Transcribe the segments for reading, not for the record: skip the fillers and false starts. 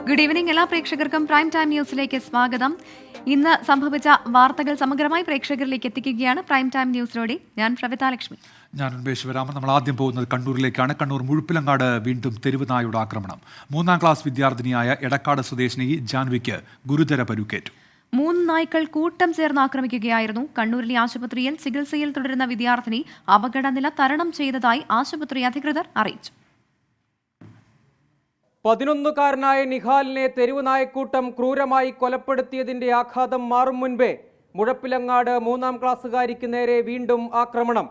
Good evening എല്ലാ പ്രേക്ഷകർക്കും prime time ന്യൂസിലേക്ക് സ്വാഗതം. ഇന്ന് സംഭവിച്ച വാർത്തകൾ സമഗ്രമായി പ്രേക്ഷകരിലേക്ക് എത്തിക്കുകയാണ് പ്രൈം ടൈം ന്യൂസിലൂടെ. ഞാൻ പ്രവിത ലക്ഷ്മി. ഞാൻ ഉന്മേശ്വരാമൻ. നമ്മൾ ആദ്യം പോകുന്നത് കണ്ണൂരിലേക്കാണ്. കണ്ണൂർ മുഴുപ്പിലങ്ങാട് വീണ്ടും തെരുവ് നായുടെ ആക്രമണം. 3ാം ക്ലാസ് വിദ്യാർത്ഥിനിയായ എടക്കാട് സ്വദേശിനി ജാൻവിക്ക് ഗുരുതര പരുക്കേറ്റു. 3 നായ്ക്കൾ കൂട്ടം ചേർന്ന് ആക്രമിക്കുകയായിരുന്നു. കണ്ണൂരിലെ ആശുപത്രിയിൽ ചികിത്സയിൽ തുടരുന്ന വിദ്യാർത്ഥിനി അപകടനില തരണം ചെയ്തതായി ആശുപത്രി അധികൃതർ അറിയിച്ചു. 11-കാരനായ നിഹാലിനെ തെരുവ് നായക്കൂട്ടം ക്രൂരമായി കൊലപ്പെടുത്തിയതിന്റെ ആഘാതം മാറും മുൻപേ മുഴപ്പിലങ്ങാട് 3ാം ക്ലാസ്സുകാരിക്ക് നേരെ വീണ്ടും ആക്രമണം.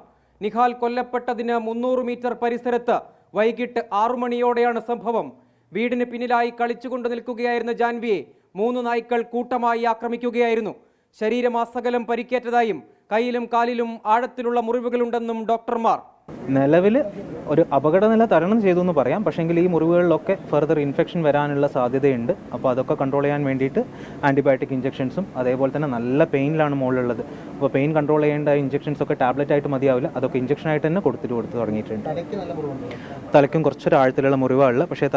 നിഹാൽ കൊല്ലപ്പെട്ടതിന് 300 മീറ്റർ പരിസരത്ത് വൈകിട്ട് 6 മണിയോടെയാണ് സംഭവം. വീടിന് പിന്നിലായി കളിച്ചുകൊണ്ട് നിൽക്കുകയായിരുന്ന ജാൻവിയെ 3 നായ്ക്കൾ കൂട്ടമായി ആക്രമിക്കുകയായിരുന്നു. ശരീരമാസകലം പരിക്കേറ്റതായും കയ്യിലും കാലിലും ആഴത്തിലുള്ള മുറിവുകളുണ്ടെന്നും ഡോക്ടർമാർ. നിലവിൽ ഒരു അപകടനില തരണം ചെയ്തു എന്ന് പറയാം. പക്ഷേങ്കിൽ ഈ മുറിവുകളിലൊക്കെ ഫർദർ ഇൻഫെക്ഷൻ വരാനുള്ള സാധ്യതയുണ്ട്. അപ്പോൾ അതൊക്കെ കൺട്രോൾ ചെയ്യാൻ വേണ്ടിയിട്ട് ആൻറ്റിബയോട്ടിക് ഇഞ്ചക്ഷൻസും അതേപോലെ തന്നെ നല്ല പെയിനിലാണ് മുകളിലുള്ളത്. അപ്പോൾ പെയിൻ കൺട്രോൾ ചെയ്യേണ്ട ഇഞ്ചക്ഷൻസ് ഒക്കെ ടാബ്ലറ്റ് ആയിട്ട് മതിയാവില്ല. അതൊക്കെ ഇഞ്ചക്ഷനായിട്ട് തന്നെ കൊടുത്തു തുടങ്ങിയിട്ടുണ്ട്. തലയ്ക്കും കുറച്ചൊരു ആഴത്തിലുള്ള മുറിവാണുള്ളത്. പക്ഷേ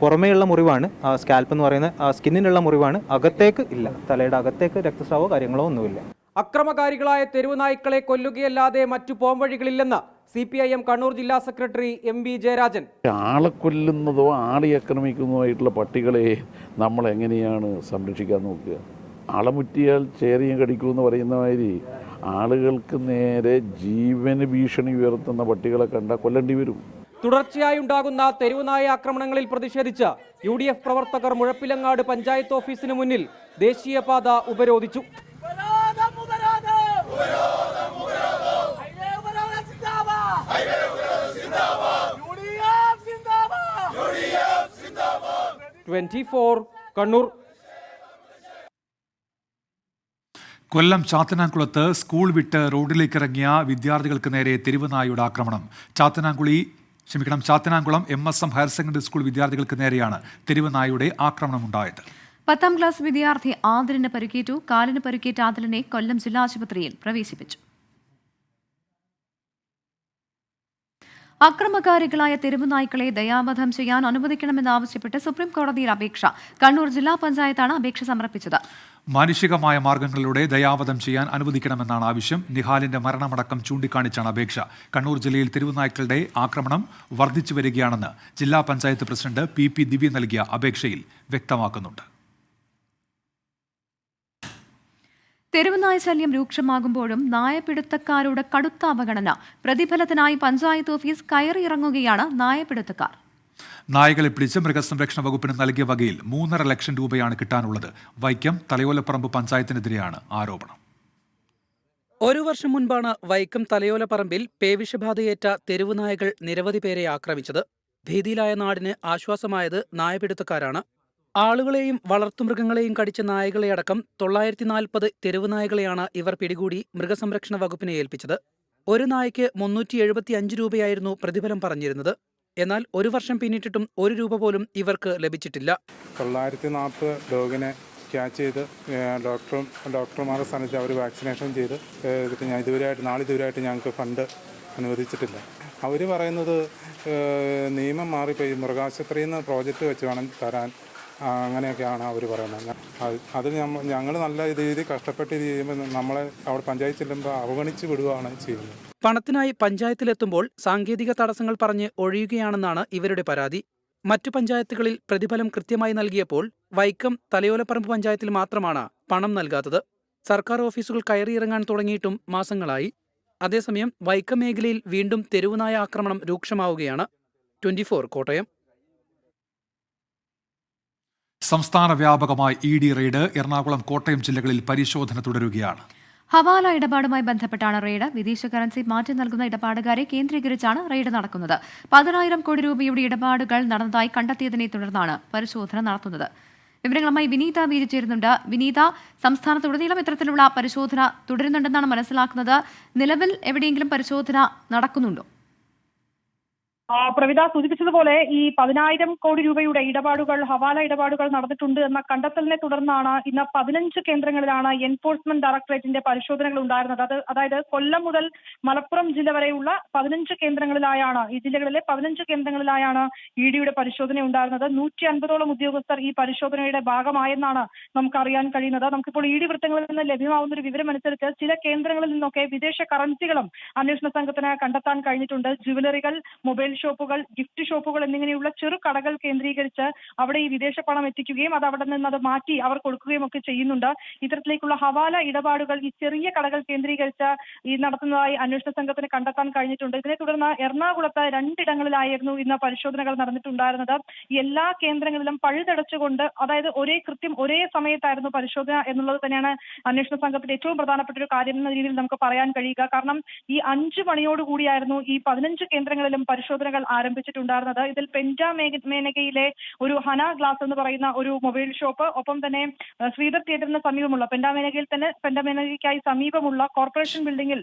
പുറമേയുള്ള മുറിവാണ്. സ്കാൽപ്പ് എന്ന് പറയുന്ന സ്കിന്നിനുള്ള മുറിവാണ്. അകത്തേക്ക് ഇല്ല. തലയുടെ അകത്തേക്ക് രക്തസ്രാവോ കാര്യങ്ങളോ ഒന്നുമില്ല. അക്രമകാരികളായ തെരുവ് നായ്ക്കളെ കൊല്ലുകയല്ലാതെ മറ്റു പോംവഴികളില്ലെന്ന് CPIM കണ്ണൂർ ജില്ലാ സെക്രട്ടറി MB ജയരാജൻ. ആളെ കൊല്ലുന്നതോ ആളെ ആക്രമിക്കുന്നതുമായിട്ടുള്ള പട്ടികളെ നമ്മൾ എങ്ങനെയാണ് സംരക്ഷിക്കാൻ നോക്കുക? ആളമുറ്റിയാൽ ചേറിയും കടിക്കുമെന്ന് പറയുന്ന മാതിരി ആളുകൾക്ക് നേരെ ജീവന് ഭീഷണി ഉയർത്തുന്ന പട്ടികളെ കണ്ടാൽ കൊല്ലേണ്ടി വരും. തുടർച്ചയായി ഉണ്ടാകുന്ന തെരുവ് നായ ആക്രമണങ്ങളിൽ പ്രതിഷേധിച്ച് UDF പ്രവർത്തകർ മുഴപ്പിലങ്ങാട് പഞ്ചായത്ത് ഓഫീസിന് മുന്നിൽ ദേശീയപാത ഉപരോധിച്ചു. കണ്ണൂർ. കൊല്ലം ചാത്തനാംകുളത്ത് സ്കൂൾ വിട്ട് റോഡിലേക്കിറങ്ങിയ വിദ്യാർത്ഥികൾക്ക് നേരെ തെരുവ് നായയുടെ ആക്രമണം. Chathanamkulam MSM higher secondary school വിദ്യാർത്ഥികൾക്ക് നേരെയാണ് തെരുവ് നായയുടെ ആക്രമണം ഉണ്ടായത്. 10ാം ക്ലാസ് വിദ്യാർത്ഥി ആദിലിന് പരിക്കേറ്റു. കാലിന് പരിക്കേറ്റ ആദിലിനെ കൊല്ലം ജില്ലാ ആശുപത്രിയിൽ പ്രവേശിപ്പിച്ചു. അക്രമകാരികളായ തെരുവ് നായ്ക്കളെ ദയാവധം ചെയ്യാൻ അനുവദിക്കണമെന്നാവശ്യപ്പെട്ട് സുപ്രീം കോടതിയിൽ അപേക്ഷ. കണ്ണൂർ ജില്ലാ പഞ്ചായത്താണ് അപേക്ഷ സമർപ്പിച്ചത്. മാനുഷികമായ മാർഗങ്ങളിലൂടെ ദയാവധം ചെയ്യാൻ അനുവദിക്കണമെന്നാണ് ആവശ്യം. നിഹാലിന്റെ മരണമടക്കം ചൂണ്ടിക്കാണിച്ചാണ് അപേക്ഷ. കണ്ണൂർ ജില്ലയിൽ തെരുവ് നായ്ക്കളുടെ ആക്രമണം വർദ്ധിച്ചു വരികയാണെന്ന് ജില്ലാ പഞ്ചായത്ത് പ്രസിഡന്റ് PP ദിവ്യ നൽകിയ അപേക്ഷയിൽ വ്യക്തമാക്കുന്നുണ്ട്. തെരുവുനായ ശല്യം രൂക്ഷമാകുമ്പോഴും നായപിടുത്തക്കാരുടെ കടുത്ത അവഗണന. പ്രതിഫലത്തിനായി പഞ്ചായത്ത് ഓഫീസ് കയറിയിറങ്ങുകയാണ് നായപിടുത്തക്കാർ. നായകളെ പിടിച്ച് മൃഗസംരക്ഷണ വകുപ്പിന് നൽകിയ വകയിൽ 3.5 ലക്ഷം രൂപയാണ് കിട്ടാനുള്ളത്. വൈക്കം തലയോലപ്പറമ്പ് പഞ്ചായത്തിനെതിരെയാണ് ആരോപണം. 1 വർഷം മുൻപാണ് വൈക്കം തലയോലപ്പറമ്പിൽ പേവിഷബാധയേറ്റ തെരുവുനായകൾ നിരവധി പേരെ ആക്രമിച്ചത്. ഭീതിയിലായ നാടിന് ആശ്വാസമായത് നായപിടുത്തക്കാരാണ്. ആളുകളെയും വളർത്തുമൃഗങ്ങളെയും കടിച്ച നായകളെയടക്കം 940 തെരുവുനായകളെയാണ് ഇവർ പിടികൂടി മൃഗസംരക്ഷണ വകുപ്പിനെ ഏൽപ്പിച്ചത്. ഒരു നായയ്ക്ക് 375 രൂപയായിരുന്നു പ്രതിഫലം പറഞ്ഞിരുന്നത്. എന്നാൽ 1 വർഷം പിന്നിട്ടിട്ടും 1 രൂപ പോലും ഇവർക്ക് ലഭിച്ചിട്ടില്ല. 940 ഡോഗിനെ ക്യാച്ച് ചെയ്ത് ഡോക്ടർമാരുടെ സ്ഥാനത്ത് അവർ വാക്സിനേഷൻ ചെയ്ത് നാളിതുവരെയായിട്ട് ഞങ്ങൾക്ക് ഫണ്ട് അനുവദിച്ചിട്ടില്ല. അവർ പറയുന്നത് നിയമം മാറിപ്പോയി, മൃഗാശുപത്രിയിൽ നിന്ന് പ്രോജക്റ്റ് വെച്ച് വേണം തരാൻ, അങ്ങനെയൊക്കെയാണ് അവർ പറയുന്നത്. അത് ഞങ്ങൾ നല്ല രീതിയിൽ കഷ്ടപ്പെട്ട് ചെയ്യുമ്പോൾ നമ്മളെ അവിടെ പഞ്ചായത്ത് ചെല്ലുമ്പോൾ അവഗണിച്ച് വിടുകയാണ് ചെയ്യുന്നത്. പണത്തിനായി പഞ്ചായത്തിലെത്തുമ്പോൾ സാങ്കേതിക തടസ്സങ്ങൾ പറഞ്ഞ് ഒഴിയുകയാണെന്നാണ് ഇവരുടെ പരാതി. മറ്റു പഞ്ചായത്തുകളിൽ പ്രതിഫലം കൃത്യമായി നൽകിയപ്പോൾ വൈക്കം തലയോലപ്പറമ്പ് പഞ്ചായത്തിൽ മാത്രമാണ് പണം നൽകാത്തത്. സർക്കാർ ഓഫീസുകൾ കയറിയിറങ്ങാൻ തുടങ്ങിയിട്ടും മാസങ്ങളായി. അതേസമയം വൈക്കം മേഖലയിൽ വീണ്ടും തെരുവുനായ ആക്രമണം രൂക്ഷമാവുകയാണ്. 24 കോട്ടയം. സംസ്ഥാന വ്യാപകമായി ED റെയ്ഡ്. എറണാകുളം, കോട്ടയം ജില്ലകളിൽ പരിശോധന തുടരുകയാണ്. ഹവാല ഇടപാടുമായി ബന്ധപ്പെട്ടാണ് റെയ്ഡ്. വിദേശ കറൻസി മാറ്റി നൽകുന്ന ഇടപാടുകാരെ കേന്ദ്രീകരിച്ചാണ് റെയ്ഡ് നടക്കുന്നത്. 10,000 കോടി രൂപയുടെ ഇടപാടുകൾ നടന്നതായി കണ്ടെത്തിയതിനെ തുടർന്നാണ് പരിശോധന നടത്തുന്നത്. വിവരങ്ങളുമായി വിനീത വീതി ചേരുന്നുണ്ട്. വിനീത, സംസ്ഥാനത്തുടനീളം ഇത്തരത്തിലുള്ള പരിശോധന തുടരുന്നുണ്ടെന്നാണ് മനസ്സിലാക്കുന്നത്. നിലവിൽ എവിടെയെങ്കിലും പരിശോധന നടക്കുന്നുണ്ടോ? പ്രവിത സൂചിപ്പിച്ചതുപോലെ ഈ 10,000 കോടി രൂപയുടെ ഇടപാടുകൾ, ഹവാല ഇടപാടുകൾ നടന്നിട്ടുണ്ട് എന്ന കണ്ടെത്തലിനെ തുടർന്നാണ് ഇന്ന് 15 കേന്ദ്രങ്ങളിലാണ് എൻഫോഴ്സ്മെന്റ് ഡയറക്ടറേറ്റിന്റെ പരിശോധനകൾ ഉണ്ടായിരുന്നത്. അതായത് കൊല്ലം മുതൽ മലപ്പുറം ജില്ല വരെയുള്ള 15 കേന്ദ്രങ്ങളിലായാണ്, ഈ ജില്ലകളിലെ 15 കേന്ദ്രങ്ങളിലായാണ് ഇഡിയുടെ പരിശോധന ഉണ്ടായിരുന്നത്. 150ഓളം ഉദ്യോഗസ്ഥർ ഈ പരിശോധനയുടെ ഭാഗമായെന്നാണ് നമുക്കറിയാൻ കഴിയുന്നത്. നമുക്കിപ്പോൾ ഇഡി വൃത്തങ്ങളിൽ നിന്ന് ലഭ്യമാവുന്ന ഒരു വിവരമനുസരിച്ച് ചില കേന്ദ്രങ്ങളിൽ നിന്നൊക്കെ വിദേശ കറൻസികളും അന്വേഷണ സംഘത്തിന് കണ്ടെത്താൻ കഴിഞ്ഞിട്ടുണ്ട്. ജുവലറികൾ, മൊബൈൽ ഷോപ്പുകൾ, ഗിഫ്റ്റ് ഷോപ്പുകൾ എന്നിങ്ങനെയുള്ള ചെറു കടകൾ കേന്ദ്രീകരിച്ച് അവിടെ ഈ വിദേശ പണം എത്തിക്കുകയും അത് അവിടെ നിന്ന് അത് മാറ്റി അവർ കൊടുക്കുകയും ഒക്കെ ചെയ്യുന്നുണ്ട്. ഇത്തരത്തിലേക്കുള്ള ഹവാല ഇടപാടുകൾ ഈ ചെറിയ കടകൾ കേന്ദ്രീകരിച്ച് ഈ നടത്തുന്നതായി അന്വേഷണ സംഘത്തിന് കണ്ടെത്താൻ കഴിഞ്ഞിട്ടുണ്ട്. ഇതിനെ തുടർന്ന് എറണാകുളത്ത് 2 ഇടങ്ങളിലായിരുന്നു ഇന്ന് പരിശോധനകൾ നടന്നിട്ടുണ്ടായിരുന്നത്. എല്ലാ കേന്ദ്രങ്ങളിലും പഴുതടച്ചുകൊണ്ട്, അതായത് ഒരേ സമയത്തായിരുന്നു പരിശോധന എന്നുള്ളത് തന്നെയാണ് അന്വേഷണ സംഘത്തിന്റെ ഏറ്റവും പ്രധാനപ്പെട്ട ഒരു കാര്യം എന്ന രീതിയിൽ നമുക്ക് പറയാൻ കഴിയുക. കാരണം ഈ 5 മണിയോടുകൂടിയായിരുന്നു ഈ 15 കേന്ദ്രങ്ങളിലും പരിശോധനകൾ ആരംഭിച്ചിട്ടുണ്ടായിരുന്നത്. ഇതിൽ പെൻഡാമേനകയിലെ ഒരു ഹന ഗ്ലാസ് എന്ന് പറയുന്ന ഒരു മൊബൈൽ ഷോപ്പ്, ഒപ്പം തന്നെ ശ്രീധർ തിയേറ്ററിന് സമീപമുള്ള പെൻഡാമേനകയ്ക്കായി സമീപമുള്ള കോർപ്പറേഷൻ ബിൽഡിംഗിൽ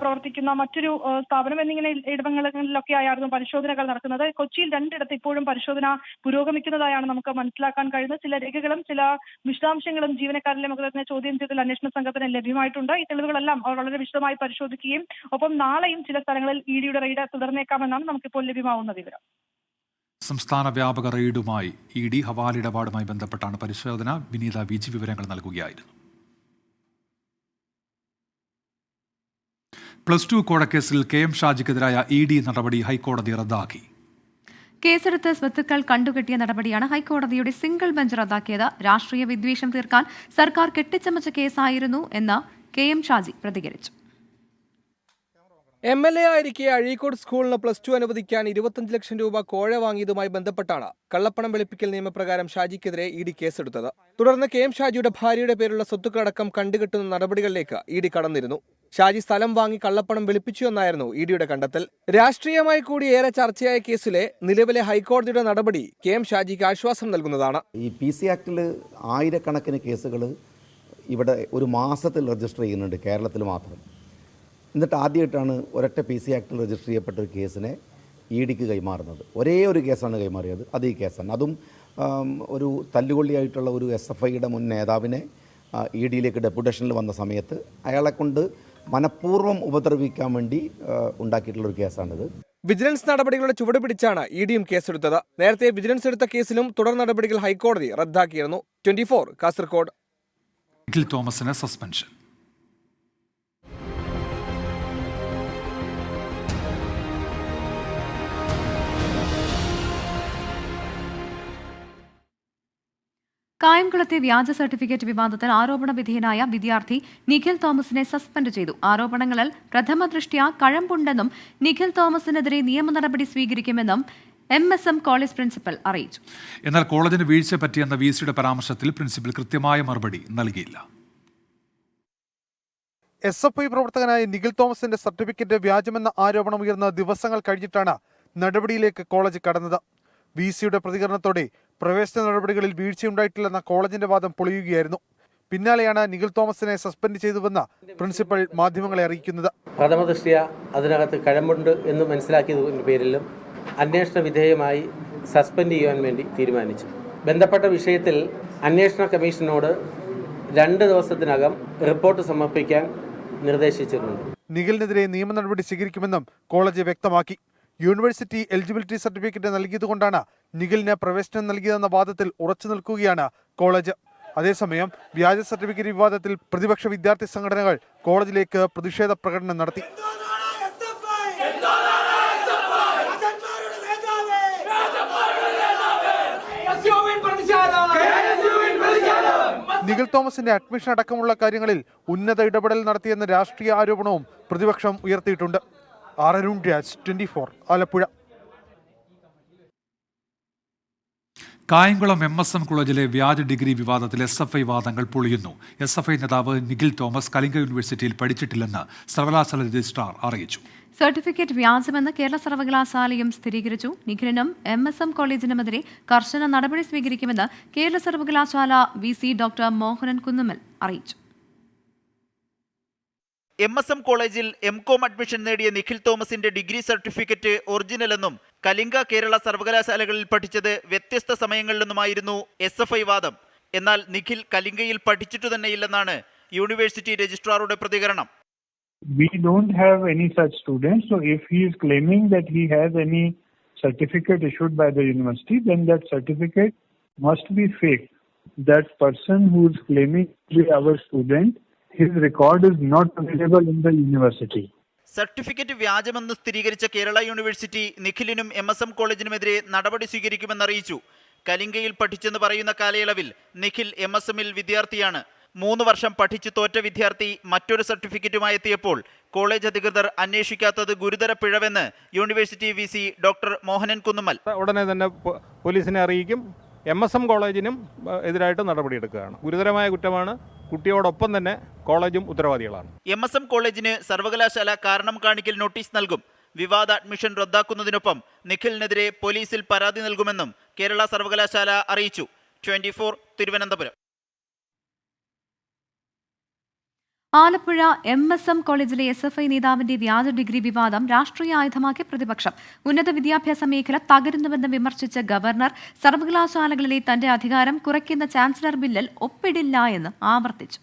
പ്രവർത്തിക്കുന്ന മറ്റൊരു സ്ഥാപനം എന്നിങ്ങനെ ഇടങ്ങളിലൊക്കെ ആയിരുന്നു പരിശോധനകൾ നടക്കുന്നത്. കൊച്ചിയിൽ 2 ഇടത്ത് ഇപ്പോഴും പരിശോധന പുരോഗമിക്കുന്നതായാണ് നമുക്ക് മനസ്സിലാക്കാൻ കഴിയുന്നത്. ചില രേഖകളും ചില വിശദാംശങ്ങളും ജീവനക്കാരിലെ മുഖത്ത് ചോദ്യം ചെയ്തതിൽ അന്വേഷണ സംഘത്തിന് ലഭ്യമായിട്ടുണ്ട്. ഈ തെളിവുകളെല്ലാം അവർ വളരെ വിശദമായി പരിശോധിക്കുകയും ഒപ്പം നാളെയും ചില സ്ഥലങ്ങളിൽ ഇഡിയുടെ റെയ്ഡ് തുടർന്നേക്കാമെന്നാണ് നമുക്കിപ്പോൾ ലഭ്യമാവുന്ന വിവരം. സംസ്ഥാന വ്യാപക റെയ്ഡുമായി ഇഡി ഹവാല ഇടപാടുമായി ബന്ധപ്പെട്ടാണ് പരിശോധന. വിനീത വിജി വിവരങ്ങൾ നൽകുകയായിരുന്നു. +2 കോഴക്കേസിൽ KM ഷാജിക്കെതിരായ ഇഡി നടപടി ഹൈക്കോടതി റദ്ദാക്കി. കേസെടുത്ത് സ്വത്തുക്കൾ കണ്ടുകെട്ടിയ നടപടിയാണ് ഹൈക്കോടതിയുടെ സിംഗിൾ ബെഞ്ച് റദ്ദാക്കിയത്. രാഷ്ട്രീയ വിദ്വേഷം തീർക്കാൻ സർക്കാർ കെട്ടിച്ചമച്ച കേസായിരുന്നു എന്ന് KM ഷാജി പ്രതികരിച്ചു. MLA ആയിരിക്കെ അഴീക്കോട് സ്കൂളിന് +2 അനുവദിക്കാൻ 25 ലക്ഷം രൂപ കോഴ വാങ്ങിയതുമായി ബന്ധപ്പെട്ടാണ് കള്ളപ്പണം വെളുപ്പിക്കൽ നിയമപ്രകാരം ഷാജിക്കെതിരെ ഇഡി കേസെടുത്തത്. തുടർന്ന് KM ഷാജിയുടെ ഭാര്യയുടെ പേരുള്ള സ്വത്തുക്കളടക്കം കണ്ടുകെട്ടുന്ന നടപടികളിലേക്ക് ഇഡി കടന്നിരുന്നു. ഷാജി സ്ഥലം വാങ്ങി കള്ളപ്പണം വെളുപ്പിച്ചു എന്നായിരുന്നു ഇഡിയുടെ കണ്ടെത്തൽ. രാഷ്ട്രീയമായി കൂടി ഏറെ ചർച്ചയായ കേസിലെ നിലവിലെ ഹൈക്കോടതിയുടെ നടപടി KM ഷാജിക്ക് ആശ്വാസം നൽകുന്നതാണ്. ഈ PC ആക്ടിൽ ആയിരക്കണക്കിന് കേസുകൾ ഇവിടെ ഒരു മാസത്തിൽ രജിസ്റ്റർ ചെയ്യുന്നുണ്ട്, കേരളത്തിൽ മാത്രം. എന്നിട്ട് ആദ്യമായിട്ടാണ് ഒരൊറ്റ PC ആക്ടിൽ രജിസ്റ്റർ ചെയ്യപ്പെട്ട ഒരു കേസിനെ ഇഡിക്ക് കൈമാറുന്നത്. ഒരേ ഒരു കേസാണ് കൈമാറിയത്, അത് ഈ കേസാണ്. അതും ഒരു തല്ലുകൊള്ളിയായിട്ടുള്ള ഒരു SFIയുടെ മുൻ നേതാവിനെ ഇഡിയിലേക്ക് ഡെപ്യൂട്ടേഷനിൽ വന്ന സമയത്ത് അയാളെ കൊണ്ട് മനഃപൂർവ്വം ഉപദ്രവിക്കാൻ വേണ്ടി ഉണ്ടാക്കിയിട്ടുള്ള ഒരു കേസാണിത്. വിജിലൻസ് നടപടികളുടെ ചുവട് പിടിച്ചാണ് ഇഡിയും കേസെടുത്തത്. നേരത്തെ വിജിലൻസ് എടുത്ത കേസിലും തുടർ നടപടികൾ ഹൈക്കോടതി റദ്ദാക്കിയിരുന്നു. 24 കാസർഗോഡ്. നിഖിൽ തോമസിന് സസ്പെൻഷൻ. കായംകുളത്തെ വ്യാജ സർട്ടിഫിക്കറ്റ് വിവാദത്തിൽ ആരോപണ വിധേയനായ വിദ്യാർത്ഥി നിഖിൽ തോമസിനെ സസ്പെൻഡ് ചെയ്തു. ആരോപണങ്ങളിൽ പ്രഥമ ദൃഷ്ട്യാ കഴമ്പുണ്ടെന്നും നിഖിൽ തോമസിനെതിരെ നിയമ നടപടി സ്വീകരിക്കുമെന്നും MSM കോളേജ് പ്രിൻസിപ്പൽ അറിയിച്ചു. എന്നാൽ കോളേജിന് വീഴ്ച പറ്റിയെന്ന VCയുടെ പരാമർശത്തിൽ പ്രിൻസിപ്പൽ കൃത്യമായ മറുപടി നൽകിയില്ല. SFI പ്രവർത്തകനായ നിഖിൽ തോമസിന്റെ സർട്ടിഫിക്കറ്റ് വ്യാജമെന്ന ആരോപണം ഉയർന്ന ദിവസങ്ങൾ കഴിഞ്ഞിട്ടാണ് നടപടിയിലേക്ക് കോളേജ് കടന്നത്. VCയുടെ പ്രതികരണത്തോടെ പ്രവേശന നടപടികളിൽ വീഴ്ചയുണ്ടായിട്ടില്ലെന്ന കോളേജിന്റെ വാദം പൊളിയുകയായിരുന്നു. പിന്നാലെയാണ് നിഖിൽ തോമസിനെ സസ്പെൻഡ് ചെയ്തുവെന്ന് പ്രിൻസിപ്പൽ മാധ്യമങ്ങളെ അറിയിക്കുന്നത്. പ്രഥമദൃഷ്ട്യാ അതിനകത്ത് കഴമ്പുണ്ട് എന്ന് മനസ്സിലാക്കിയതിന്റെ പേരിലും അന്വേഷണ വിധേയമായി സസ്പെൻഡ് ചെയ്യാൻ വേണ്ടി തീരുമാനിച്ചു. ബന്ധപ്പെട്ട വിഷയത്തിൽ അന്വേഷണ കമ്മീഷനോട് 2 ദിവസത്തിനകം റിപ്പോർട്ട് സമർപ്പിക്കാൻ നിർദ്ദേശിച്ചിട്ടുണ്ട്. നിഖിലിനെതിരെ നിയമ നടപടി സ്വീകരിക്കുമെന്നും കോളേജ് വ്യക്തമാക്കി. യൂണിവേഴ്സിറ്റി എലിജിബിലിറ്റി സർട്ടിഫിക്കറ്റ് നൽകിയതുകൊണ്ടാണ് നിഖിലിന് പ്രവേശനം നൽകിയതെന്ന വാദത്തിൽ ഉറച്ചു നിൽക്കുകയാണ് കോളേജ്. അതേസമയം വ്യാജ സർട്ടിഫിക്കറ്റ് വിവാദത്തിൽ പ്രതിപക്ഷ വിദ്യാർത്ഥി സംഘടനകൾ കോളേജിലേക്ക് പ്രതിഷേധ പ്രകടനം നടത്തി. നിഖിൽ തോമസിന്റെ അഡ്മിഷൻ അടക്കമുള്ള കാര്യങ്ങളിൽ ഉന്നത ഇടപെടൽ നടത്തിയെന്ന രാഷ്ട്രീയ ആരോപണവും പ്രതിപക്ഷം ഉയർത്തിയിട്ടുണ്ട്. അരുൺ രാജ്, 24 ആലപ്പുഴ. കായംകുളം MSM കോളേജിലെ വ്യാജ ഡിഗ്രി വിവാദത്തിൽ SFI വാദങ്ങൾ പൊളിയുന്നു. SFI നേതാവ് നിഖിൽ തോമസ് കലിംഗ യൂണിവേഴ്സിറ്റിയിൽ പഠിച്ചിട്ടില്ലെന്ന് സർവകലാശാല രജിസ്ട്രാർ അറിയിച്ചു. സർട്ടിഫിക്കറ്റ് വ്യാജമെന്ന് കേരള സർവകലാശാലയും സ്ഥിരീകരിച്ചു. നിഖിലിനും MSM കോളേജിനുമെതിരെ കർശന നടപടി സ്വീകരിക്കുമെന്ന് കേരള സർവകലാശാല VC ഡോക്ടർ മോഹനൻ കുന്നുമ്മൽ അറിയിച്ചു. MSM കോളേജിൽ M.Com അഡ്മിഷൻ നേടിയ നിഖിൽ തോമസിന്റെ ഡിഗ്രി സർട്ടിഫിക്കറ്റ് ഒറിജിനലെന്നും കലിംഗ കേരള സർവകലാശാലകളിൽ പഠിച്ചത് വ്യത്യസ്ത സമയങ്ങളിലൊന്നുമായിരുന്നു SFI വാദം. എന്നാൽ നിഖിൽ കലിംഗയിൽ പഠിച്ചിട്ടു തന്നെയില്ലെന്നാണ് യൂണിവേഴ്സിറ്റി രജിസ്ട്രാറുടെ പ്രതികരണം. We don't have any such students, so if he is claiming that he has any certificate issued by the university, then that certificate must be fake. That person who is claiming to be our student, his record is not available in the university. Certificate വ്യാജമെന്ന് സ്ഥിരീകരിച്ച Kerala university നിഖിലിനും MSM കോളേജിനുമെതിരെ നടപടി സ്വീകരിക്കുമെന്ന് അറിയിച്ചു. കലിംഗയിൽ പഠിച്ചെന്ന് പറയുന്ന കാലയളവിൽ നിഖിൽ MSMൽ വിദ്യാർത്ഥിയാണ്. 3 വർഷം പഠിച്ചു തോറ്റ വിദ്യാർത്ഥി മറ്റൊരു സർട്ടിഫിക്കറ്റുമായി എത്തിയപ്പോൾ കോളേജ് അധികൃതർ അന്വേഷിക്കാത്തത് ഗുരുതര പിഴവെന്ന് university VC doctor Mohanan Kunnummal. ഉടനെ തന്നെ പോലീസിനെ അറിയിക്കും. MSM കോളേജിനും എതിരായിട്ട് നടപടിയെടുക്കുകയാണ്. ഗുരുതരമായ കുറ്റമാണ്. കുട്ടിയോടൊപ്പം തന്നെ കോളേജും ഉത്തരവാദികളാണ്. MSM കോളേജിന് സർവകലാശാല കാരണം കാണിക്കൽ നോട്ടീസ് നൽകും. വിവാദ അഡ്മിഷൻ റദ്ദാക്കുന്നതിനൊപ്പം നിഖിലിനെതിരെ പോലീസിൽ പരാതി നൽകുമെന്നും കേരള സർവകലാശാല അറിയിച്ചു. 24 തിരുവനന്തപുരം. ആലപ്പുഴ MSM കോളേജിലെ SFI നേതാവിന്റെ വ്യാജ ഡിഗ്രി വിവാദം രാഷ്ട്രീയ ആയുധമാക്കി പ്രതിപക്ഷം. ഉന്നത വിദ്യാഭ്യാസ മേഖല തകരുന്നുവെന്ന് വിമർശിച്ച ഗവർണർ സർവകലാശാലകളിലെ തന്റെ അധികാരം കുറയ്ക്കുന്ന ചാൻസലർ ബില്ലിൽ ഒപ്പിടില്ല എന്ന് ആവർത്തിച്ചു.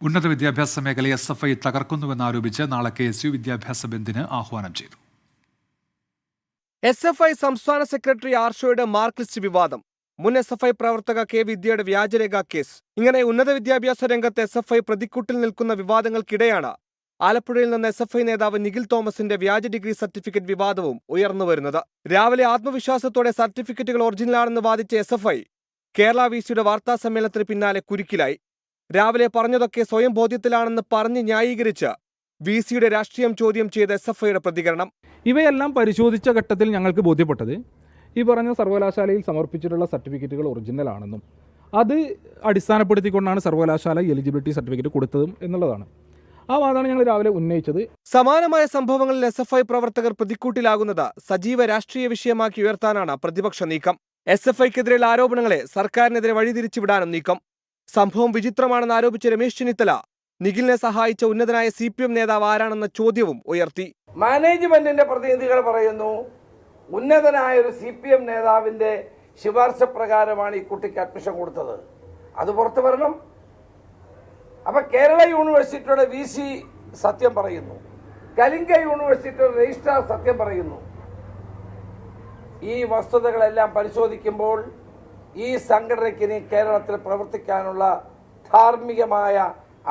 ഉന്നത വിദ്യാഭ്യാസ മേഖലയെ SFI തകർക്കുന്നുവെന്നാരോപിച്ച് നാളെ KSU വിദ്യാഭ്യാസ ബന്ദിന് ആഹ്വാനം ചെയ്തു. SFI സംസ്ഥാന സെക്രട്ടറി ആർഷോയുടെ മാർക്ക് ലിസ്റ്റ് വിവാദം. മുൻ SFI പ്രവർത്തക K. വിദ്യയുടെ വ്യാജരേഖ കേസ്. ഇങ്ങനെ ഉന്നത വിദ്യാഭ്യാസ രംഗത്ത് SFI പ്രതിക്കൂട്ടിൽ നിൽക്കുന്ന വിവാദങ്ങൾക്കിടെയാണ് ആലപ്പുഴയിൽ നിന്ന് SFI നേതാവ് നിഖിൽ തോമസിന്റെ വ്യാജ ഡിഗ്രി സർട്ടിഫിക്കറ്റ് വിവാദവും ഉയർന്നുവരുന്നത്. രാവിലെ ആത്മവിശ്വാസത്തോടെ സർട്ടിഫിക്കറ്റുകൾ ഒറിജിനലാണെന്ന് വാദിച്ച SFI കേരള VCയുടെ വാർത്താ സമ്മേളനത്തിന് പിന്നാലെ കുരുക്കിലായി. രാവിലെ പറഞ്ഞതൊക്കെ സ്വയം ബോധ്യത്തിലാണെന്ന് പറഞ്ഞ് ന്യായീകരിച്ച് VCയുടെ രാഷ്ട്രീയം ചോദ്യം ചെയ്ത SFIയുടെ പ്രതികരണം. ഇവയെല്ലാം പരിശോധിച്ച ഘട്ടത്തിൽ ഞങ്ങൾക്ക് ബോധ്യപ്പെട്ടത് ഈ പറഞ്ഞ സർവകലാശാലയിൽ സമർപ്പിച്ചിട്ടുള്ള സർട്ടിഫിക്കറ്റുകൾ ഒറിജിനൽ ആണെന്നും അത് അടിസ്ഥാനപ്പെടുത്തിക്കൊണ്ടാണ് സർവകലാശാല എലിജിബിലിറ്റി സർട്ടിഫിക്കറ്റ് കൊടുത്തതും എന്നുള്ളതാണ്. ആ വാദമാണ് ഞങ്ങൾ രാവിലെ ഉന്നയിച്ചത്. സമാനമായ സംഭവങ്ങളിൽ SFI പ്രവർത്തകർ പ്രതിക്കൂട്ടിലാകുന്നത് സജീവ രാഷ്ട്രീയ വിഷയമാക്കി ഉയർത്താനാണ് പ്രതിപക്ഷ നീക്കം. SFIക്കെതിരെയുള്ള ആരോപണങ്ങളെ സർക്കാരിനെതിരെ വഴിതിരിച്ചുവിടാനും നീക്കം. സംഭവം വിചിത്രമാണെന്ന് ആരോപിച്ച രമേശ് ചെന്നിത്തല നിഖിലിനെ സഹായിച്ച ഉന്നതനായ CPM നേതാവ് ആരാണെന്ന ചോദ്യവും ഉയർത്തി. മാനേജ്മെന്റിന്റെ പ്രതിനിധികൾ പറയുന്നു ഉന്നതനായ ഒരു CPM നേതാവിന്റെ ശുപാർശ പ്രകാരമാണ് ഈ കുട്ടിക്ക് അഡ്മിഷൻ കൊടുത്തത്. അത് പുറത്തു വരണം. അപ്പൊ കേരള യൂണിവേഴ്സിറ്റിയുടെ VC സത്യം പറയുന്നു, കലിംഗ യൂണിവേഴ്സിറ്റിയുടെ രജിസ്ട്രാർ സത്യം പറയുന്നു. ഈ വസ്തുതകളെല്ലാം പരിശോധിക്കുമ്പോൾ ഈ സംഘടനയ്ക്ക് ഇനി കേരളത്തിൽ പ്രവർത്തിക്കാനുള്ള ധാർമ്മികമായ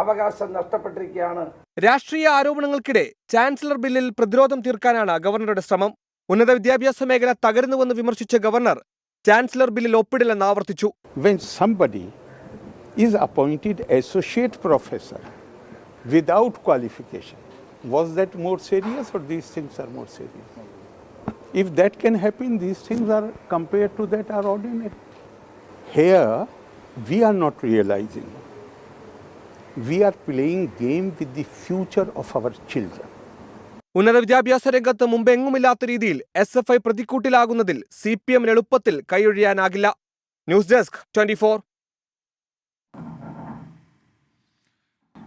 അവകാശം നഷ്ടപ്പെട്ടിരിക്കുകയാണ്. രാഷ്ട്രീയ ആരോപണങ്ങൾക്കിടെ ചാൻസലർ ബില്ലിൽ പ്രതിരോധം തീർക്കാനാണ് ഗവർണറുടെ ശ്രമം. ഉന്നത വിദ്യാഭ്യാസ മേഖല തകരുന്നുവെന്ന് വിമർശിച്ച ഗവർണർ ചാൻസലർ ബില്ലിൽ ഒപ്പിടില്ലെന്ന് ആവർത്തിച്ചു. When somebody is appointed associate professor without qualification, was that more serious or these things are more serious? If that can happen, these things are compared to that are ordinary. Here we are not realizing. We are playing game with the future of our children. ഉന്നത വിദ്യാഭ്യാസ രംഗത്ത് മുമ്പെങ്ങുമില്ലാത്ത രീതിയിൽ SFI പ്രതിക്കൂട്ടിലാകുന്നതിൽ CPM എളുപ്പത്തിൽ കൈയൊഴിയാനാകില്ല. News desk 24.